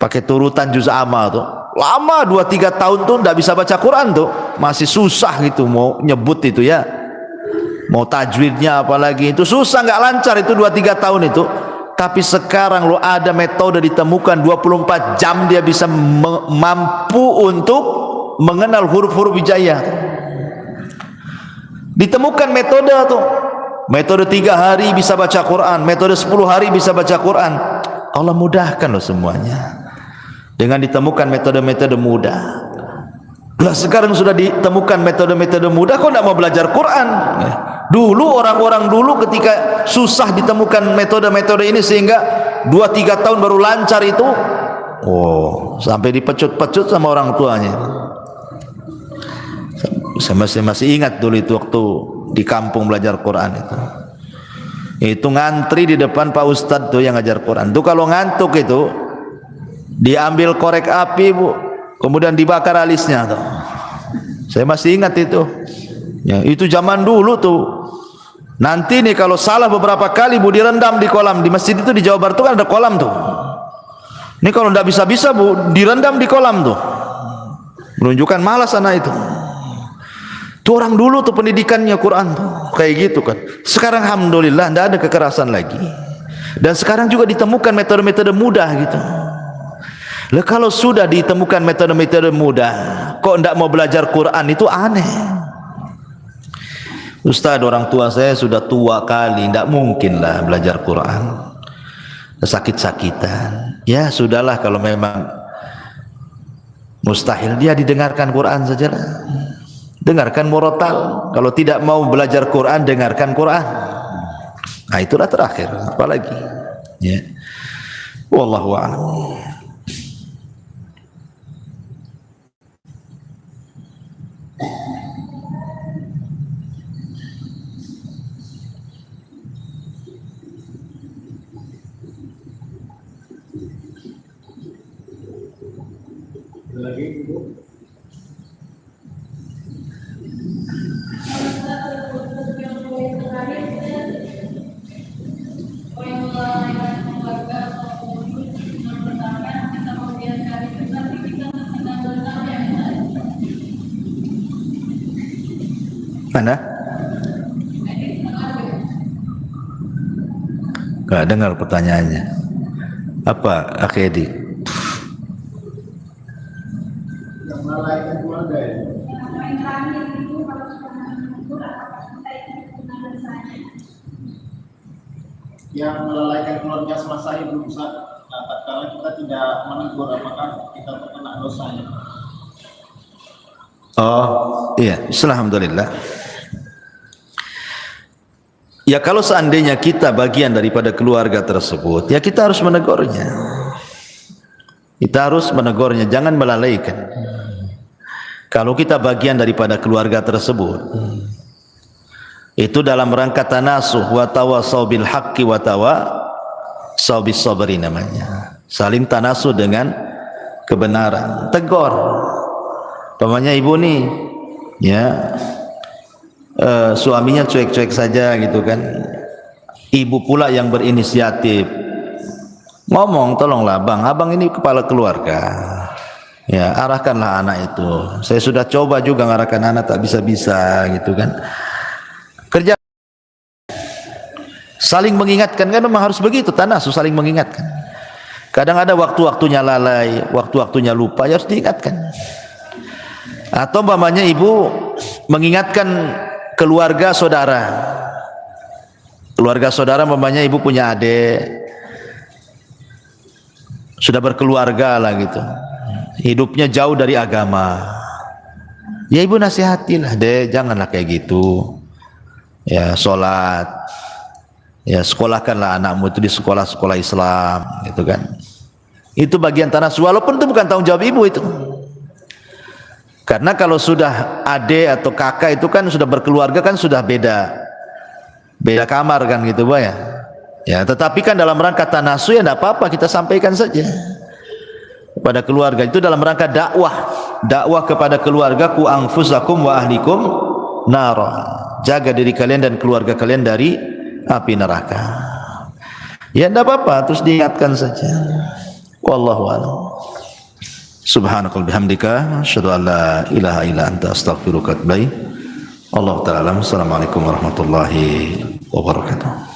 [SPEAKER 1] pakai turutan juz amma tuh, lama 2-3 tahun tuh nggak bisa baca Quran tuh, masih susah gitu mau nyebut itu ya, mau tajwidnya apalagi itu susah, nggak lancar itu 2-3 tahun itu. Tapi sekarang lo ada metode ditemukan 24 jam dia bisa mampu untuk mengenal huruf-huruf hijaiyah. Ditemukan metode tuh, metode 3 hari bisa baca Quran, metode 10 hari bisa baca Quran. Allah mudahkan loh semuanya dengan ditemukan metode-metode mudah. Lah sekarang sudah ditemukan metode-metode mudah, kok tidak mau belajar Quran? Dulu orang-orang dulu ketika susah ditemukan metode-metode ini sehingga 2-3 tahun baru lancar itu, oh sampai dipecut-pecut sama orang tuanya. Saya masih ingat dulu itu waktu di kampung belajar Quran itu ngantri di depan Pak Ustadz tuh yang ngajar Quran tuh, kalau ngantuk itu diambil korek api bu, kemudian dibakar alisnya tuh. Saya masih ingat itu ya, itu zaman dulu tuh. Nanti nih kalau salah beberapa kali bu direndam di kolam, di masjid itu di Jawa Barat tuh kan ada kolam tuh. Ini kalau ndak bisa-bisa bu direndam di kolam tuh, menunjukkan malas anak itu. Tuh orang dulu tuh pendidikannya Quran tuh kayak gitu kan. Sekarang alhamdulillah tidak ada kekerasan lagi, dan sekarang juga ditemukan metode-metode mudah gitu. Lah kalau sudah ditemukan metode-metode mudah, kok tidak mau belajar Quran, itu aneh. Ustaz, orang tua saya sudah tua kali, tidak mungkin lah belajar Quran, sakit-sakitan. Ya sudahlah, kalau memang mustahil dia didengarkan Quran saja lah. Dengarkan murotal. Kalau tidak mau belajar Quran, dengarkan Quran. Nah itulah terakhir, apalagi ya. Wallahu a'lam.
[SPEAKER 2] Lagi ibu.
[SPEAKER 1] Mana? Gak dengar pertanyaannya. Apa Akhedi?
[SPEAKER 2] Yang melalaikan keluarga ya. Yang melalaikan keluarga semasa hidup Ustaz. Nah, tatkala kita tidak menegur, apakah kita terkena dosanya?
[SPEAKER 1] Oh iya, alhamdulillah. Ya kalau seandainya kita bagian daripada keluarga tersebut, ya kita harus menegurnya. Kita harus menegurnya, jangan melalaikan. Kalau kita bagian daripada keluarga tersebut, itu dalam rangka tanasuh wa tawassaw bil haqqi wa tawassaw bis sabri namanya. Saling tanasuh dengan kebenaran. Tegur. Pamannya ibu nih, ya, suaminya cuek-cuek saja gitu kan. Ibu pula yang berinisiatif. Ngomong, tolonglah bang, abang ini kepala keluarga. Ya, arahkanlah anak itu. Saya sudah coba juga ngarahkan anak, tak bisa-bisa gitu kan. Kerja saling mengingatkan, kan memang harus begitu, tanasuh saling mengingatkan. Kadang ada waktu-waktunya lalai, waktu-waktunya lupa, ya harus diingatkan. Atau umpamanya ibu mengingatkan keluarga saudara. Keluarga saudara umpamanya ibu punya adik, sudah berkeluarga lah gitu, hidupnya jauh dari agama. Ya ibu nasihatilah, deh janganlah kayak gitu. Ya sholat, ya sekolahkanlah anakmu itu di sekolah-sekolah Islam, gitu kan. Itu bagian tanasuh, walaupun itu bukan tanggung jawab ibu itu. Karena kalau sudah adik atau kakak itu kan sudah berkeluarga, kan sudah beda kamar kan gitu Pak ya. Ya, tetapi kan dalam rangka tanasuh ya tidak apa-apa, kita sampaikan saja kepada keluarga. Itu dalam rangka dakwah kepada keluarga, ku anfusakum wa ahlikum nara. Jaga diri kalian dan keluarga kalian dari api neraka. Ya tidak apa-apa, terus diingatkan saja. Wallahu a'lam. Subhanakal bihamdika asyhadu an la ilaha illa anta astaghfiruka wa atubu ilaik. Allah ta'ala. Assalamualaikum warahmatullahi wabarakatuh.